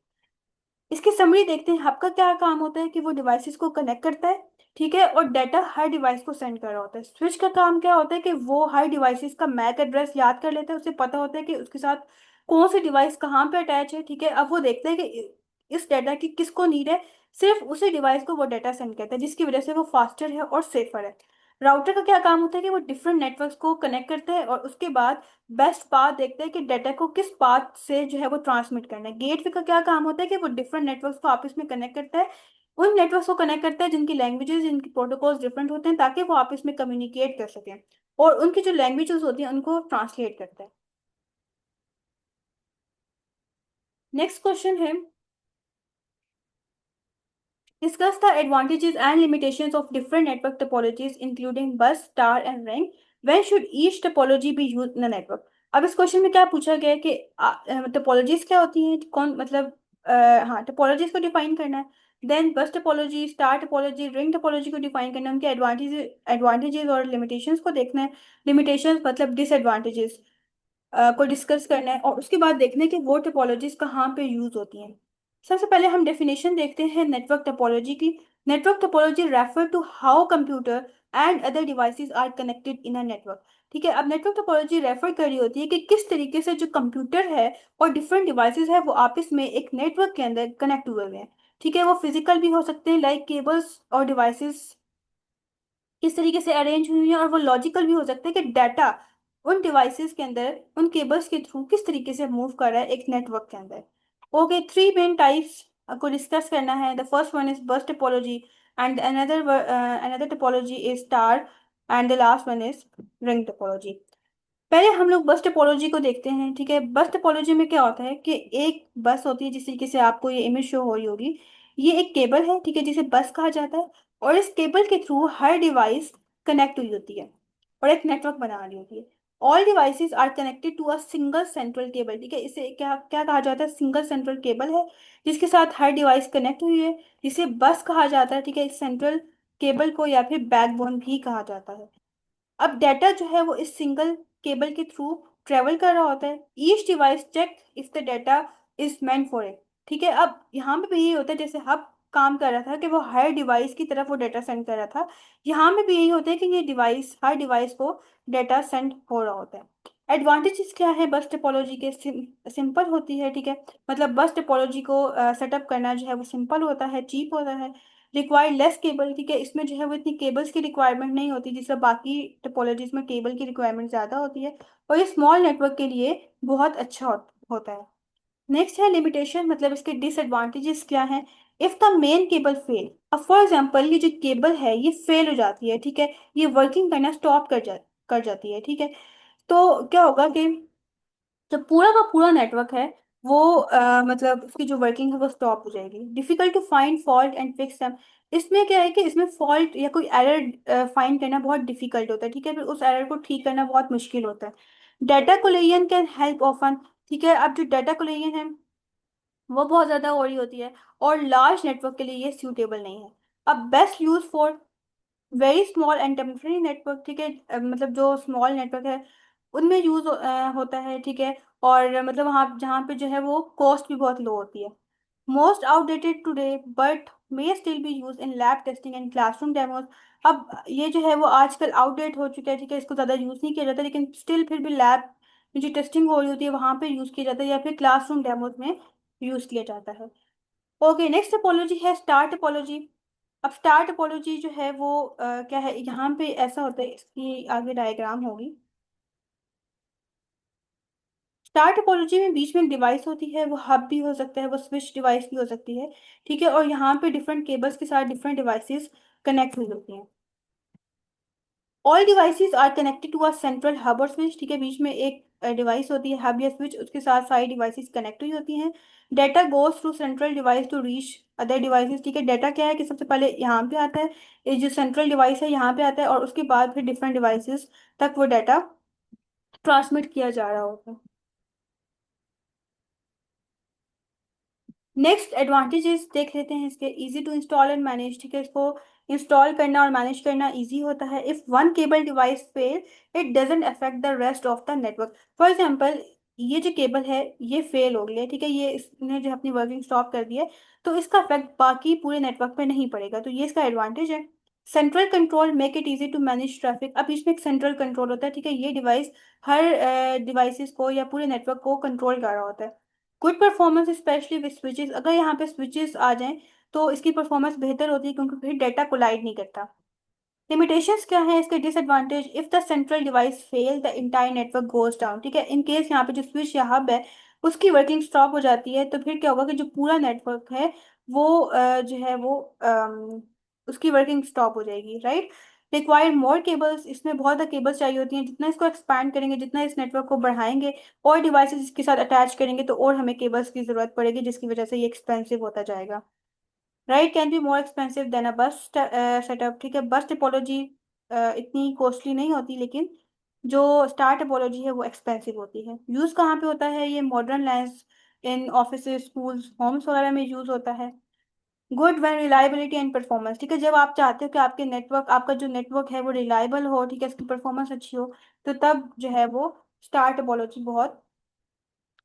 इसकी समरी देखते हैं, हब का क्या काम होता है कि वो डिवाइसेस को कनेक्ट करता है, ठीक है, और डाटा हर डिवाइस को सेंड कर रहा होता है। स्विच का काम क्या होता है कि वो हर डिवाइसेस का मैक एड्रेस याद कर लेता है, उसे पता होता है कि उसके साथ कौन सी डिवाइस कहाँ पे अटैच है, ठीक है। अब वो देखते हैं कि इस डाटा की किसको नीड है, सिर्फ उसी डिवाइस को वो डाटा सेंड करता है, जिसकी वजह से वो फास्टर है और सेफर है। राउटर का क्या काम होता है कि वो डिफरेंट नेटवर्क्स को कनेक्ट करते हैं और उसके बाद बेस्ट पाथ देखते हैं कि डाटा को किस पाथ से जो है वो ट्रांसमिट करना है। गेटवे का क्या काम होता है कि वो डिफरेंट नेटवर्क्स को आपस में कनेक्ट करता है, उन नेटवर्क्स को कनेक्ट करता है जिनकी लैंग्वेजेस, जिनकी प्रोटोकॉल्स डिफरेंट होते हैं, ताकि वो आपस में कम्युनिकेट कर सकें, और उनकी जो लैंग्वेजेस होती हैं उनको ट्रांसलेट करता है। नेक्स्ट क्वेश्चन है, discuss the advantages and limitations of different network topologies including bus, star and ring. When should each topology be used in a network? अब इस क्वेश्चन में क्या पूछा गया है कि टोपोलॉजीज क्या होती हैं, कौन मतलब हाँ, टोपोलॉजीज को डिफाइन करना है। Then bus topology, star topology, ring topology को डिफाइन करना है, उनके एडवांटेजेस और लिमिटेशंस को देखना है। लिमिटेशंस मतलब डिसएडवांटेजेस, को डिस्कस करना है और उसके बाद देखना है कि वो टोपोलॉजीज कहाँ पे यूज होती हैं। सबसे पहले हम डेफिनेशन देखते हैं नेटवर्क टोपोलॉजी की। Network topology refer to how computer and other devices are connected in a network. ठीक है, अब नेटवर्क टोपोलॉजी रेफर कर रही होती है कि किस तरीके से जो कंप्यूटर है और डिफरेंट डिवाइसेस है वो आपस में एक नेटवर्क के अंदर कनेक्ट हुए हुए हैं। ठीक है, वो फिजिकल भी हो सकते हैं लाइक केबल्स और डिवाइसेस किस तरीके से अरेंज हुई है, और वो लॉजिकल भी हो सकता है कि डाटा उन डिवाइसेस के अंदर उन केबल्स के थ्रू किस तरीके से मूव कर रहा है एक नेटवर्क के अंदर। ओके, थ्री मेन टाइप्स को डिस्कस करना है। द फर्स्ट वन इज बस topology and another topology is star and the last one is ring topology. पहले हम लोग बस टोपोलॉजी को देखते हैं। ठीक है, बस टोपोलॉजी में क्या होता है कि एक बस होती है, जिस तरीके से आपको ये इमेज शो हो रही होगी, ये एक केबल है, ठीक है, जिसे बस कहा जाता है। और इस केबल के थ्रू हर डिवाइस कनेक्ट हुई होती है और एक नेटवर्क बना रही होती है। All devices are connected to a single central cable. ठीक है, इसे क्या क्या कहा जाता है, सिंगल सेंट्रल केबल है जिसके साथ हर डिवाइस कनेक्ट हुई है, जिसे बस कहा जाता है। ठीक है, इस सेंट्रल केबल को या फिर बैकबोन भी कहा जाता है। अब डाटा जो है वो इस सिंगल केबल के थ्रू ट्रेवल कर रहा होता है। Each device check if the data is meant for it. ठीक है, अब यहाँ पे भी यही होता है, जैसे हब काम कर रहा था कि वो हर डिवाइस की तरफ वो डाटा सेंड कर रहा था, यहाँ में भी यही होता है कि ये डिवाइस हर डिवाइस को डाटा सेंड हो रहा होता है। एडवांटेजेस क्या है बस टोपोलॉजी के, सिंपल होती है। ठीक है, मतलब बस टोपोलॉजी को सेटअप करना जो है वो सिंपल होता है, चीप होता है, रिक्वायर लेस केबल। ठीक है, इसमें जो है वो इतनी केबल्स की रिक्वायरमेंट नहीं होती जिससे बाकी टोपोलॉजीज में केबल की रिक्वायरमेंट ज़्यादा होती है, और ये स्मॉल नेटवर्क के लिए बहुत अच्छा होता है। नेक्स्ट है लिमिटेशन, मतलब इसके डिसएडवांटेजेस क्या हैं। If the main cable fail, अब फॉर एग्जांपल ये जो केबल है ये फेल हो जाती है, ठीक है, ये वर्किंग करना स्टॉप कर जाती है। ठीक है, तो क्या होगा कि जो पूरा का पूरा नेटवर्क है वो मतलब उसकी जो वर्किंग है वो स्टॉप हो जाएगी। Difficult to find fault and fix them, इसमें क्या है कि इसमें फॉल्ट या कोई एरर फाइंड करना बहुत डिफिकल्ट होता है। ठीक है, फिर उस एरर को ठीक करना बहुत मुश्किल होता है। Data collision can help often, ठीक है, अब जो डाटा कोलिजन है वो बहुत ज़्यादा हो रही होती है और लार्ज नेटवर्क के लिए ये सूटेबल नहीं है। अब best use for very small and temporary network. ठीक है, मतलब जो स्मॉल नेटवर्क है उनमें यूज होता है। ठीक है, और मतलब वहाँ जहाँ पे जो है वो कॉस्ट भी बहुत लो होती है। Most outdated today but may still be use in lab testing and classroom demos. अब ये जो है वो आजकल आउटडेट हो चुका है। ठीक है, इसको ज़्यादा यूज़ नहीं किया जाता, लेकिन स्टिल फिर भी लैब में जो टेस्टिंग हो रही होती है वहाँ पे यूज़ किया जाता है या फिर क्लासरूम डेमोज में यूज़ किया जाता है। ओके, नेक्स्ट टोपोलॉजी है स्टार टोपोलॉजी। अब स्टार टोपोलॉजी जो है वो क्या है, यहाँ पे ऐसा होता है, इसकी आगे डायग्राम होगी। स्टार टोपोलॉजी में बीच में एक डिवाइस होती है, वो हब भी हो सकता है, वो स्विच डिवाइस भी हो सकती है। ठीक है, और यहाँ पे डिफरेंट केबल्स के साथ डिफरेंट डिवाइसेस कनेक्ट हुई होती हैं। All devices are connected to a central hub और स्विच। ठीक है, बीच में एक डिवाइस होती है हब या स्विच, उसके साथ सारी डिवाइसेस कनेक्ट हुई होती हैं। Data goes through central device to reach other devices. ठीक है, डाटा क्या है कि सबसे पहले यहाँ पे आता है, ये जो सेंट्रल डिवाइस है यहाँ पे आता है, और उसके बाद फिर डिफरेंट डिवाइसेस तक वो डाटा ट्रांसमिट किया जा रहा होता है। नेक्स्ट एडवांटेजेस देख लेते हैं इसके। Easy to install and manage. ठीक है, इसको इंस्टॉल करना और मैनेज करना इजी होता है। If one cable device fail it doesn't affect the rest of the network. For example ये जो केबल है ये फेल हो गया है, ठीक है, ये इसने जो अपनी वर्किंग स्टॉप कर दी है, तो इसका इफेक्ट बाकी पूरे नेटवर्क पे नहीं पड़ेगा, तो ये इसका एडवांटेज है। Central control make it easy to manage traffic. अब इसमें एक सेंट्रल कंट्रोल होता है। ठीक है, ये डिवाइस हर डिवाइसेस को या पूरे नेटवर्क को कंट्रोल कर रहा होता है। Good performance specially with switches, अगर यहाँ पे स्विचेस आ जाएं तो इसकी परफॉर्मेंस बेहतर होती है क्योंकि फिर डाटा कोलाइड नहीं करता। लिमिटेशंस क्या है इसके disadvantage. If the central device fail the entire network goes down. ठीक है, इन केस यहाँ पे जो स्विच या हब है उसकी वर्किंग स्टॉप हो जाती है, तो फिर क्या होगा कि जो पूरा नेटवर्क है वो जो है वो उसकी वर्किंग स्टॉप हो जाएगी, राइट। रिक्वायर मोर केबल्स, इसमें बहुत ज़्यादा केबल्स चाहिए होती हैं, जितना इसको एक्सपैंड करेंगे, जितना इस नेटवर्क को बढ़ाएंगे और डिवाइसेस इसके साथ अटैच करेंगे, तो और हमें केबल्स की ज़रूरत पड़ेगी, जिसकी वजह से ये एक्सपेंसिव होता जाएगा। Right, can be more expensive than a bus setup. ठीक है, बस टिपोलॉजी इतनी कॉस्टली नहीं होती, लेकिन जो स्टार टिपोलॉजी है वो एक्सपेंसिव होती है। यूज़ कहाँ पे होता है, ये modern labs, in office, schools, homes वगैरह में यूज़ होता है। Good when reliability and performance. ठीक है, जब आप चाहते हो कि आपका जो नेटवर्क है वो रिलायबल हो, ठीक है, इसकी परफॉर्मेंस अच्छी हो, तो तब जो है वो स्टार टोपोलॉजी बहुत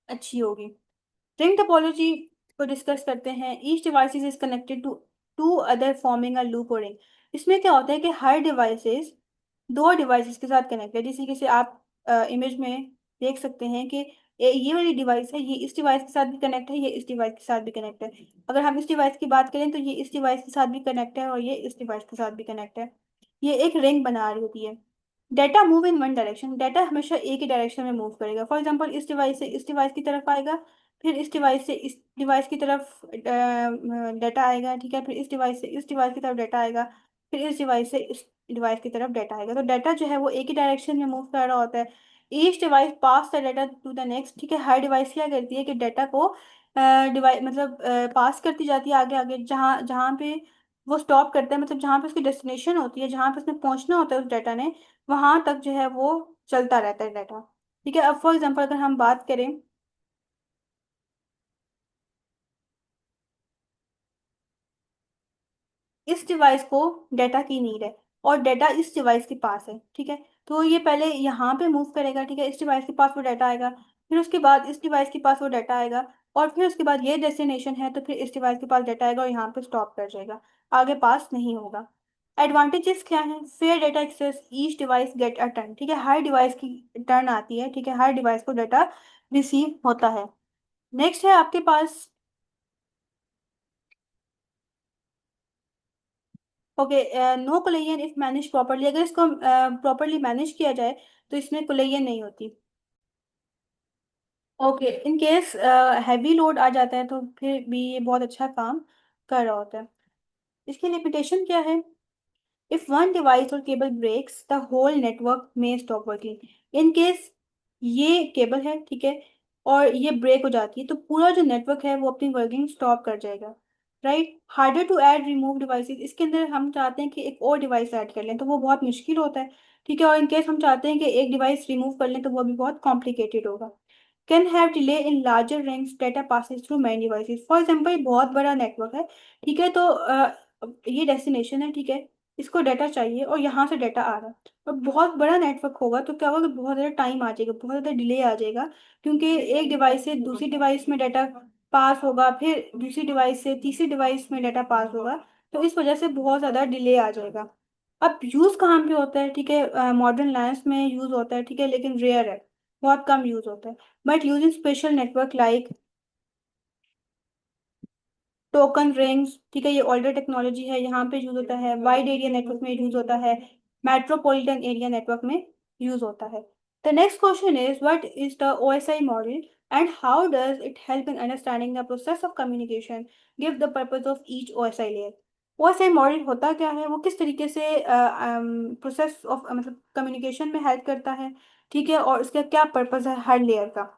अच्छी होगी। रिंग टोपोलॉजी को डिस्कस करते हैं। Each devices is connected to two other forming a loop और रिंग। इसमें क्या होता है कि हर डिवाइसेस दो डिवाइसेस के साथ कनेक्ट है। जैसे कि आप इमेज में देख सकते हैं कि ये वाली डिवाइस है, ये इस डिवाइस के साथ भी कनेक्ट है, ये इस डिवाइस के साथ भी कनेक्ट है। अगर हम इस डिवाइस की बात करें तो ये इस डिवाइस के साथ भी कनेक्ट है और ये इस डिवाइस के साथ भी कनेक्ट है। ये एक रिंग बना रही होती है। Data move in one direction. Data हमेशा एक ही डायरेक्शन में मूव करेगा। फॉर एग्जांपल इस डिवाइस से इस डिवाइस की तरफ आएगा, फिर इस डिवाइस से इस डिवाइस की तरफ डाटा आएगा, ठीक है, फिर इस डिवाइस से इस डिवाइस की तरफ डाटा आएगा, फिर इस डिवाइस से इस डिवाइस की तरफ डाटा आएगा। तो डाटा जो है वो एक ही डायरेक्शन में मूव कर रहा होता है। Each device pass the data to the next, ठीक है। हर डिवाइस क्या करती है कि डाटा को डिवाइस मतलब पास करती जाती है आगे आगे, जहाँ जहाँ पे वो स्टॉप करता है, मतलब जहाँ पे उसकी डेस्टिनेशन होती है, जहाँ पे उसने पहुंचना होता है उस डाटा ने, वहां तक जो है वो चलता रहता है डाटा। ठीक है। अब फॉर एग्जाम्पल अगर हम बात करें, इस डिवाइस को डाटा की नीड है और डाटा इस डिवाइस के पास है, ठीक है। तो ये पहले यहाँ पे मूव करेगा, ठीक है, इस डिवाइस के पास वो डाटा आएगा, फिर उसके बाद इस डिवाइस के पास वो डाटा आएगा, और फिर उसके बाद ये डेस्टिनेशन है तो फिर इस डिवाइस के पास डाटा आएगा और यहाँ पे स्टॉप कर जाएगा, आगे पास नहीं होगा। एडवांटेजेस क्या है? Fair data access, each device get a turn, ठीक है, हर डिवाइस की टर्न आती है, ठीक है, हर डिवाइस को डाटा रिसीव होता है। नेक्स्ट है आपके पास, okay, no collision if manage properly. अगर इसको प्रॉपरली मैनेज किया जाए तो इसमें कोलिजन नहीं होती। Okay, in case heavy load आ जाता है तो फिर भी ये बहुत अच्छा काम कर रहा होता है। इसकी लिमिटेशन क्या है? If one device or cable breaks, the whole network may stop working. In case ये केबल है, ठीक है, और ये ब्रेक हो जाती है तो पूरा जो नेटवर्क है वो अपनी वर्किंग स्टॉप कर जाएगा। Right. Harder to add remove devices. इसके अंदर हम चाहते हैं कि एक और डिवाइस ऐड कर लें तो वो बहुत मुश्किल होता है, ठीक है, और इन केस हम चाहते हैं कि एक डिवाइस रिमूव कर लें तो वो भी बहुत कॉम्प्लिकेटेड होगा। Can have delay in larger ranks, data passes through many devices. For example बहुत बड़ा नेटवर्क है, ठीक है, तो ये डेस्टिनेशन है, ठीक है, इसको डाटा चाहिए और यहाँ से डाटा आ रहा है, और बहुत बड़ा नेटवर्क होगा तो क्या होगा कि बहुत ज़्यादा टाइम आ जाएगा, बहुत ज़्यादा डिले आ जाएगा, क्योंकि एक डिवाइस से दूसरी डिवाइस में डाटा पास होगा, फिर दूसरी डिवाइस से तीसरी डिवाइस में डाटा पास होगा, तो इस वजह से बहुत ज़्यादा डिले आ जाएगा। अब यूज़ कहाँ पे होता है? ठीक है, मॉडर्न लाइन्स में यूज़ होता है, ठीक है, लेकिन रेयर है, बहुत कम यूज़ होता है। But use in special network like token rings, ठीक है, ये ओल्डर टेक्नोलॉजी है, यहाँ पे यूज होता है। वाइड एरिया नेटवर्क में यूज होता है। मेट्रोपॉलिटन एरिया नेटवर्क में यूज होता है। The next question is what is the OSI model and how does it help in understanding the process of communication, give the purpose of each OSI layer. OSI model होता क्या है, वो किस तरीके से प्रोसेस ऑफ मतलब communication में help करता है, ठीक है, और इसका क्या पर्पज है हर लेयर का।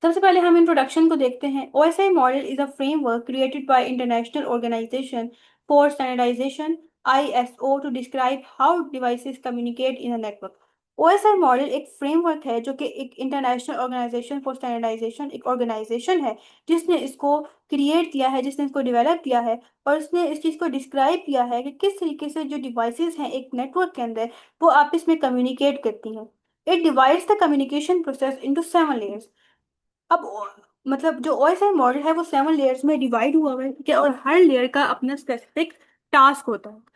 सबसे पहले हम इंट्रोडक्शन को देखते हैं। OSI model is a framework created by international organisation for standardisation, ISO, to describe how devices communicate in a network. OSI model एक फ्रेमवर्क है जो कि एक इंटरनेशनल ऑर्गेनाइजेशन फॉर स्टैंडर्डाइजेशन, एक ऑर्गेनाइजेशन है जिसने इसको क्रिएट किया है, जिसने इसको डेवलप किया है, और उसने इस चीज़ को डिस्क्राइब किया है कि किस तरीके से जो डिवाइसेस हैं एक नेटवर्क के अंदर वो आपस में कम्युनिकेट करती हैं। It divides the communication process into 7 layers. अब मतलब जो ओएसआई मॉडल है वो 7 लेयर्स में डिवाइड हुआ हुआ है, ठीक है, और हर लेयर का अपना स्पेसिफिक टास्क होता है।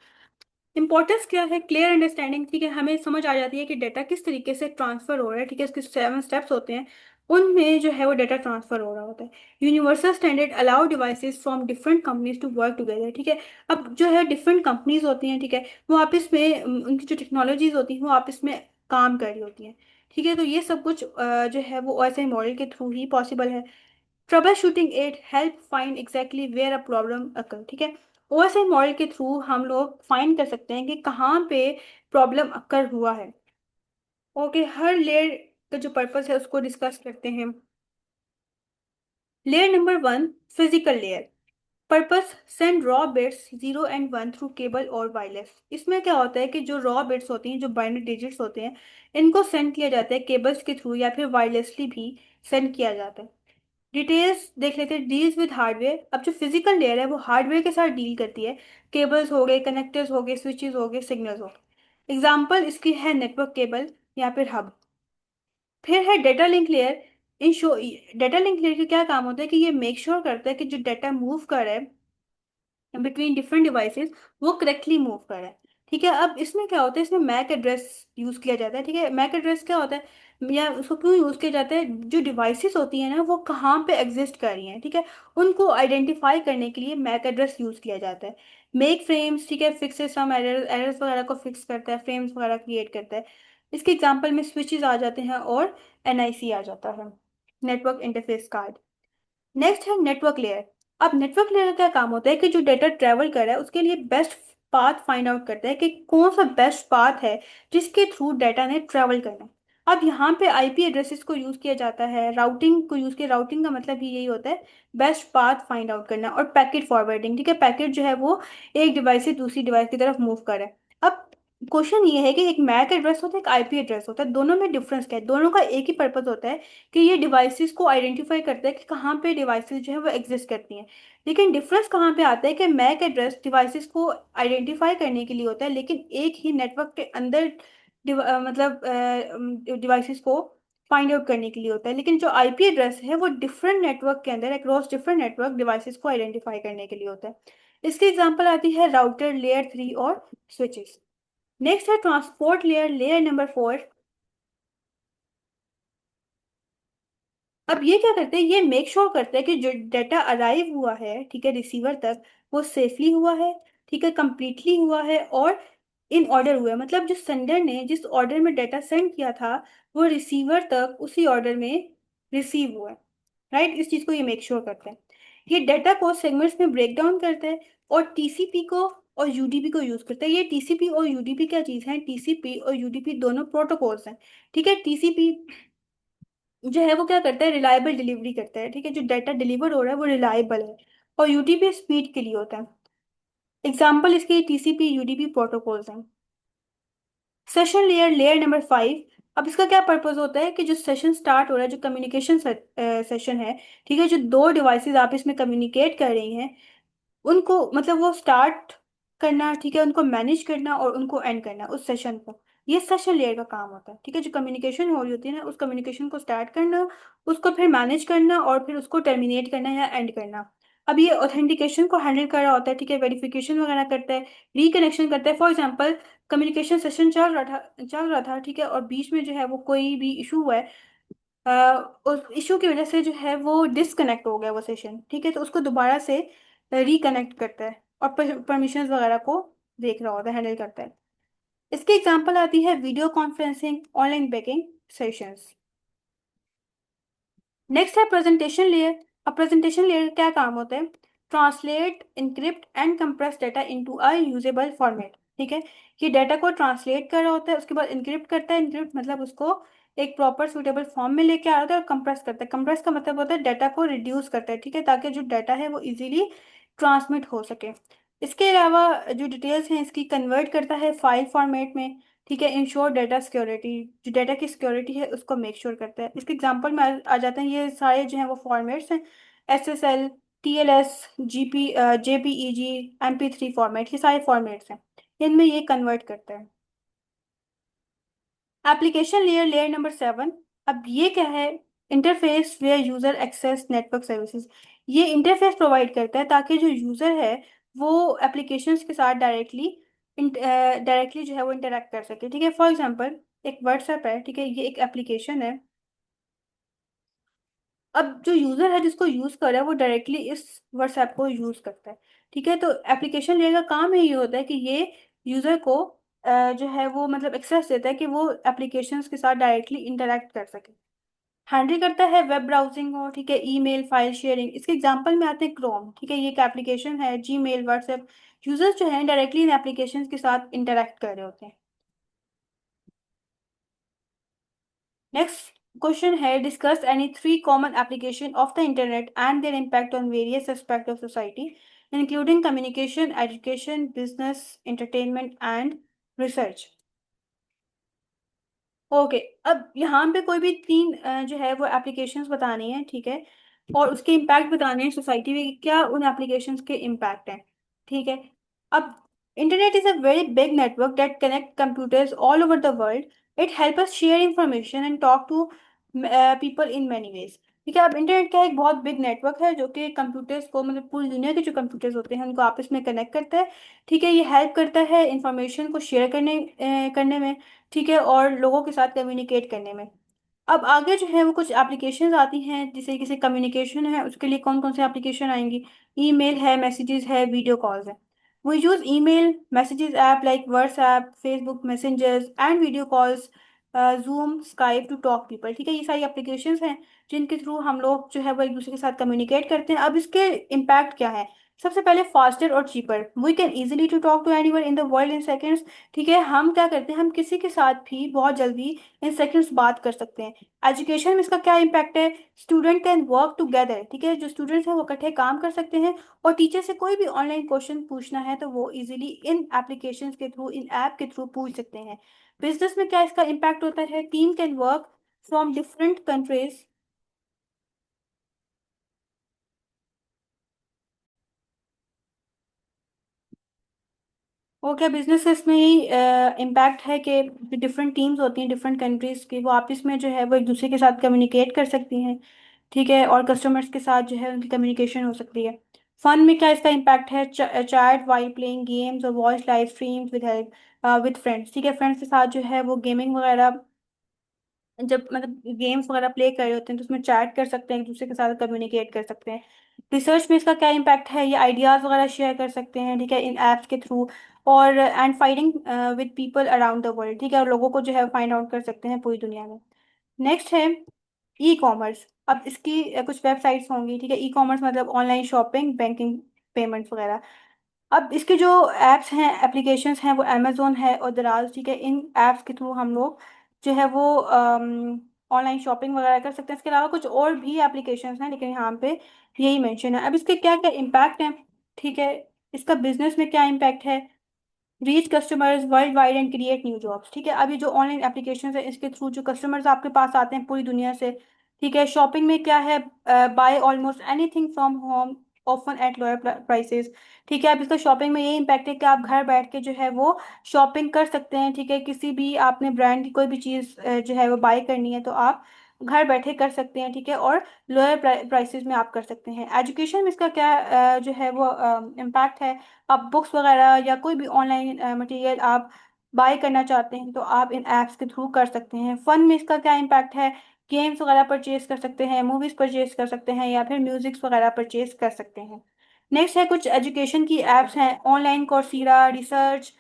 इंपॉर्टेंस क्या है? क्लियर अंडरस्टैंडिंग, ठीक है, हमें समझ आ जाती है कि डाटा किस तरीके से ट्रांसफर हो रहा है, ठीक है, उसके 7 स्टेप्स होते हैं, उनमें जो है वो डाटा ट्रांसफर हो रहा होता है। Universal standard allow devices from different companies to work together, ठीक है। अब जो है डिफरेंट कंपनीज होती हैं, ठीक है, वो आपस में उनकी जो टेक्नोलॉजीज होती हैं वो आपस में काम कर रही होती हैं, ठीक है, तो ये सब कुछ जो है वो ओएसआई मॉडल के थ्रू ही पॉसिबल है। Troubleshooting at help find exactly where a problem occur, ठीक है, ओएसआई मॉडल के थ्रू हम लोग फाइंड कर सकते हैं कि कहाँ पे प्रॉब्लम अकर हुआ है। ओके, हर लेयर का जो पर्पस है उसको डिस्कस करते हैं। Layer number 1, physical layer. Purpose, send raw bits 0 and 1 through cable और वायरलेस। इसमें क्या होता है कि जो रॉ बिट्स होती हैं, जो बाइनरी डिजिट्स होते हैं, इनको सेंड किया जाता है केबल्स के थ्रू या फिर वायरलेसली भी सेंड किया जाता है। डिटेल्स देख लेते हैं। Deals with hardware. अब जो फिजिकल लेयर है वो हार्डवेयर के साथ डील करती है। केबल्स हो गए, कनेक्टर्स हो गए, स्विचेस हो गए, सिग्नल्स हो गए। एग्जाम्पल इसकी है नेटवर्क केबल, या फिर हब। फिर है डेटा लिंक लेयर। इन शो डेटा लिंक लेयर का क्या काम होता है कि ये मेक श्योर करता है कि जो डेटा मूव कर रहा है बिटवीन डिफरेंट डिवाइसेस वो करेक्टली मूव करे। ठीक है, अब इसमें क्या होता है, इसमें मैक एड्रेस यूज किया जाता है। ठीक है, मैक एड्रेस क्या होता है या उसको क्यों यूज किया जाता है, जो डिवाइसेस होती है ना वो कहाँ पे एग्जिस्ट कर रही हैं, ठीक है, उनको आइडेंटिफाई करने के लिए मैक एड्रेस यूज किया जाता है। मेक फ्रेम्स, ठीक है, फिक्सेस सम एरर्स वगैरह को फिक्स करता है, फ्रेम्स वगैरह क्रिएट करता है। इसके एग्जांपल में स्विचेस आ जाते हैं और एनआईसी आ जाता है, नेटवर्क इंटरफेस कार्ड। नेक्स्ट है नेटवर्क लेयर। अब नेटवर्क लेयर का क्या काम होता है कि जो डेटा ट्रेवल कर रहा है उसके लिए बेस्ट पाथ फाइंड आउट करता है कि कौन सा बेस्ट पाथ है जिसके थ्रू डेटा ने ट्रेवल करना है। अब यहाँ पे आईपी एड्रेसेस को यूज किया जाता है, राउटिंग को यूज किया, राउटिंग का मतलब ही यही होता है बेस्ट पाथ फाइंड आउट करना, और पैकेट फॉरवर्डिंग, ठीक है, पैकेट जो है वो एक डिवाइस से दूसरी डिवाइस की तरफ मूव करे। अब क्वेश्चन ये है कि एक मैक एड्रेस होता है, एक आईपी एड्रेस होता है, दोनों में डिफरेंस क्या है। दोनों का एक ही पर्पज होता है कि ये डिवाइसेस को आइडेंटिफाई करता है कि कहाँ पे डिवाइसेस जो है वो एग्जिस्ट करती हैं। लेकिन डिफरेंस कहाँ पे आता है कि मैक एड्रेस डिवाइसेस को आइडेंटिफाई करने के लिए होता है, लेकिन एक ही नेटवर्क के अंदर मतलब डिवाइसेस को फाइंड आउट करने के लिए होता है। लेकिन जो आईपी एड्रेस है वो डिफरेंट नेटवर्क के अंदर अक्रॉस डिफरेंट नेटवर्क डिवाइसेस को आइडेंटिफाई करने के लिए होता है। इसकी एग्जांपल आती है राउटर, लेयर 3 और स्विचेस। नेक्स्ट है ट्रांसपोर्ट लेयर, लेयर नंबर 4। अब ये क्या करते हैं, ये मेक श्योर करते हैं कि जो डाटा अराइव हुआ है, ठीक है, रिसीवर तक, वो सेफली हुआ है, ठीक है, कंप्लीटली हुआ है और इन ऑर्डर हुआ है। मतलब जो सेंडर ने जिस ऑर्डर में डाटा सेंड किया था वो रिसीवर तक उसी ऑर्डर में रिसीव हुआ है। राइट, इस चीज को ये मेक श्योर करते हैं। ये डाटा को सेगमेंट्स में ब्रेक डाउन करते हैं और टीसीपी को और यूडीपी को यूज करते हैं। ये टीसीपी और यूडीपी क्या चीज है, टीसीपी और यूडीपी दोनों प्रोटोकॉल्स हैं। ठीक है, टीसीपी जो है वो क्या करता है, रिलायबल डिलीवरी करता है, ठीक है, जो डाटा डिलीवर हो रहा है वो रिलायबल है। और यूडीपी स्पीड के लिए होता है। एग्जाम्पल इसके टीसीपी यूडीपी प्रोटोकॉल्स हैं। Session layer, layer number 5। अब इसका क्या पर्पज होता है कि जो सेशन स्टार्ट हो रहा है, जो कम्युनिकेशन सेशन है, ठीक है, जो दो डिवाइसेस आप इसमें कम्युनिकेट कर रही हैं उनको मतलब वो स्टार्ट करना, ठीक है, उनको मैनेज करना और उनको एंड करना उस सेशन को, ये सेशन लेयर का काम होता है। ठीक है, जो कम्युनिकेशन हो रही होती है ना उस कम्युनिकेशन को स्टार्ट करना, उसको फिर मैनेज करना और फिर उसको टर्मिनेट करना या एंड करना। अब ये ऑथेंटिकेशन को हैंडल कर रहा होता है, ठीक है, वेरिफिकेशन वगैरह करता है, रिकनेक्शन करता है। फॉर एग्जाम्पल, कम्युनिकेशन सेशन चल रहा था, ठीक है, और बीच में जो है वो कोई भी इशू हुआ है, उस इशू की वजह से जो है वो डिसकनेक्ट हो गया वो सेशन, ठीक है, तो उसको दोबारा से रिकनेक्ट करता है और परमिशंस वगैरह को देख रहा होता है, हैंडल करता है। इसकी एग्जांपल आती है video conferencing, online banking sessions. Next है प्रेजेंटेशन लेयर। अब प्रेजेंटेशन लेयर का क्या काम होता है, translate, encrypt and compress data into a usable format. ठीक है, ये डाटा को ट्रांसलेट कर रहा होता है, उसके बाद इनक्रिप्ट करता है, इनक्रिप्ट मतलब उसको एक प्रॉपर सुटेबल फॉर्म में लेके आ रहा है, और कंप्रेस करता है, कंप्रेस का मतलब होता है डाटा को रिड्यूस करता है, ठीक है, ताकि जो डाटा है वो इजीली ट्रांसमिट हो सके। इसके अलावा जो डिटेल्स हैं इसकी कन्वर्ट करता है फाइल फॉर्मेट में, ठीक है, इंश्योर डाटा सिक्योरिटी, जो डाटा की सिक्योरिटी है उसको मेक श्योर करता है। इसके एग्जांपल में आ जाते हैं ये सारे जो हैं वो फॉर्मेट्स हैं, SSL, TLS, JPEG, MP3 format, ये सारे फॉर्मेट्स हैं, इनमें ये कन्वर्ट करता है। Application layer, layer number 7। अब ये क्या है, interface where user access network services. ये इंटरफेस प्रोवाइड करता है ताकि जो यूजर है वो एप्लीकेशंस के साथ डायरेक्टली जो है वो इंटरेक्ट कर सके। ठीक है, फॉर एग्जांपल एक व्हाट्सएप है, ठीक है, ये एक एप्लीकेशन है। अब जो यूजर है जिसको यूज कर रहा है वो डायरेक्टली इस व्हाट्सएप को यूज करता है। ठीक है, तो एप्लीकेशन लेयर का काम ही ये होता है कि ये यूजर को जो है वो मतलब एक्सेस देता है कि वो एप्लीकेशंस के साथ डायरेक्टली इंटरेक्ट कर सके। हैंडल करता है वेब ब्राउजिंग हो, ठीक है, ईमेल, फाइल शेयरिंग। इसके एग्जांपल में आते हैं क्रोम, ठीक है, ये एक एप्लीकेशन है, जीमेल, व्हाट्सएप। यूजर्स जो है डायरेक्टली इन एप्लीकेशंस के साथ इंटरेक्ट कर रहे होते हैं। नेक्स्ट क्वेश्चन है, discuss any 3 common application of the internet and there impact on various aspect of society including communication, education, business, entertainment and research. Okay, अब यहाँ पे कोई भी 3 जो है वो एप्लीकेशंस बतानी है, ठीक है, और उसके इम्पैक्ट बताने हैं सोसाइटी में, क्या उन एप्लीकेशंस के इम्पैक्ट हैं। ठीक है, अब internet is a very big network that connect computers all over the world. It help us share information and talk to people in many ways. ठीक है, अब इंटरनेट का एक बहुत बिग नेटवर्क है जो कि कंप्यूटर्स को, मतलब पूरी दुनिया के जो कंप्यूटर्स होते हैं उनको आपस में कनेक्ट करता है। ठीक है, ये हेल्प करता है इंफॉर्मेशन को शेयर करने में। ठीक है, और लोगों के साथ कम्युनिकेट करने में। अब आगे जो है वो कुछ एप्लीकेशंस आती हैं जिसे किसी कम्युनिकेशन है उसके लिए कौन कौन से एप्लीकेशन आएंगी। ईमेल है, मैसेजेस है, वीडियो कॉल्स है। We use email messages app like WhatsApp, Facebook messengers and video calls, Zoom, Skype to talk people. ठीक है, ये सारी एप्लीकेशंस हैं जिनके थ्रू हम लोग जो है वो एक दूसरे के साथ कम्युनिकेट करते हैं। अब इसके इम्पैक्ट क्या है? सबसे पहले फास्टर और cheaper, we can easily to talk to anyone in the world in seconds. ठीक है, हम क्या करते हैं, हम किसी के साथ भी बहुत जल्दी इन सेकंड्स बात कर सकते हैं। एजुकेशन में इसका क्या इम्पैक्ट है? Student can work together. ठीक है, जो स्टूडेंट्स हैं वो इकट्ठे काम कर सकते हैं, और टीचर से कोई भी ऑनलाइन क्वेश्चन पूछना है तो वो इजीली इन एप्लीकेशन के थ्रू, इन ऐप के थ्रू पूछ सकते हैं। बिजनेस में क्या इसका इम्पैक्ट होता है? Team can work from different countries. वो क्या बिजनेस में ही इम्पैक्ट है कि डिफरेंट टीम्स होती हैं डिफरेंट कंट्रीज की, वो आपस में जो है वो एक दूसरे के साथ कम्युनिकेट कर सकती हैं। ठीक है, और कस्टमर्स के साथ जो है उनकी कम्युनिकेशन हो सकती है। फन में क्या इसका इम्पैक्ट है? चैट वाइल प्लेइंग गेम्स और voice live streams with help with friends. ठीक है, फ्रेंड्स के साथ जो है वो गेमिंग वगैरह, जब मतलब गेम्स वगैरह प्ले कर रहे होते हैं तो उसमें चैट कर सकते हैं, एक दूसरे के साथ कम्युनिकेट कर सकते हैं। रिसर्च में इसका क्या इम्पैक्ट है? ये आइडियाज वगैरह शेयर कर सकते हैं, ठीक है, इन एप्स के थ्रू। और and finding with people around the world. ठीक है, और लोगों को जो है फाइंड आउट कर सकते हैं पूरी दुनिया में। नेक्स्ट है ई कॉमर्स। अब इसकी कुछ वेबसाइट्स होंगी। ठीक है, ई कॉमर्स मतलब ऑनलाइन शॉपिंग, बैंकिंग, पेमेंट्स वगैरह। अब इसके जो एप्स हैं, एप्लीकेशंस हैं, वो अमेजोन है और दराज। ठीक है, इन एप्स के थ्रू हम लोग जो है वो ऑनलाइन शॉपिंग वगैरह कर सकते हैं। इसके अलावा कुछ और भी एप्लीकेशंस हैं लेकिन यहाँ पे यही मेंशन है। अब इसके क्या क्या इम्पैक्ट हैं? ठीक है, इसका बिजनेस में क्या इम्पैक्ट है? Reach customers world wide and create new jobs. ठीक है, अभी जो ऑनलाइन एप्लीकेशन है इसके थ्रू जो कस्टमर्स आपके पास आते हैं पूरी दुनिया से। ठीक है, शॉपिंग में क्या है? By almost anything from home often at lower prices. ठीक है, अब इसका शॉपिंग में ये इम्पैक्ट है कि आप घर बैठ के जो है वो शॉपिंग कर सकते हैं। ठीक है, किसी भी आपने ब्रांड की कोई भी चीज़ जो है वो बाय करनी है तो आप घर बैठे कर सकते हैं। ठीक है, और लोअर प्राइसेस में आप कर सकते हैं। एजुकेशन में इसका क्या जो है वो इम्पैक्ट है? आप बुक्स वगैरह या कोई भी ऑनलाइन मटेरियल आप बाय करना चाहते हैं तो आप इन ऐप्स के थ्रू कर सकते हैं। फन में इसका क्या इम्पैक्ट है? गेम्स वगैरह परचेज कर सकते हैं, मूवीज परचेज कर सकते हैं, या फिर म्यूजिक्स वगैरह परचेज कर सकते हैं। नेक्स्ट है कुछ एजुकेशन की एप्स हैं, ऑनलाइन कोर्सेरा, रिसर्च।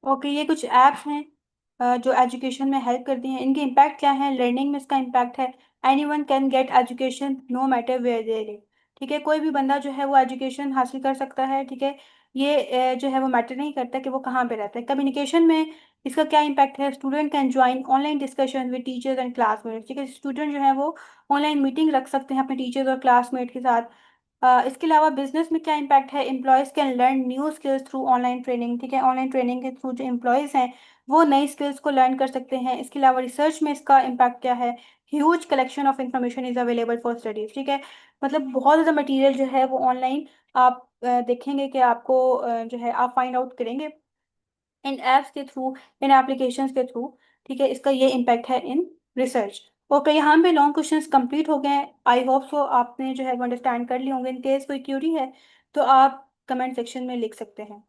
ओके, ये कुछ ऐप्स हैं जो एजुकेशन में हेल्प करती हैं। इनके इम्पैक्ट क्या है? लर्निंग में इसका इम्पैक्ट है anyone can get education no matter where they live. ठीक है, कोई भी बंदा जो है वो एजुकेशन हासिल कर सकता है। ठीक है, ये जो है वो मैटर नहीं करता कि वो कहाँ पे रहता है। कम्युनिकेशन में इसका क्या इम्पैक्ट है? Student can join online discussion with teachers and classmates. ठीक है, स्टूडेंट जो है वो ऑनलाइन मीटिंग रख सकते हैं अपने टीचर्स और क्लासमेट के साथ। इसके अलावा बिजनेस में क्या इम्पैक्ट है? Employees can learn new skills through online training. ठीक है, ऑनलाइन ट्रेनिंग के थ्रू जो एम्प्लॉयज हैं वो नई स्किल्स को लर्न कर सकते हैं। इसके अलावा रिसर्च में इसका इम्पैक्ट क्या है? Huge collection of information is available for studies. ठीक है, मतलब बहुत ज़्यादा मटेरियल जो है वो ऑनलाइन आप देखेंगे कि आपको जो है आप फाइंड आउट करेंगे इन एप्स के थ्रू, इन एप्लीकेशंस के थ्रू। ठीक है, इसका ये इम्पैक्ट है इन रिसर्च। ओके, यहाँ पे लॉन्ग क्वेश्चंस कंप्लीट हो गए हैं। आई होप सो आपने जो है वो अंडरस्टैंड कर लिए होंगे। इन केस कोई क्यूरी है तो आप कमेंट सेक्शन में लिख सकते हैं।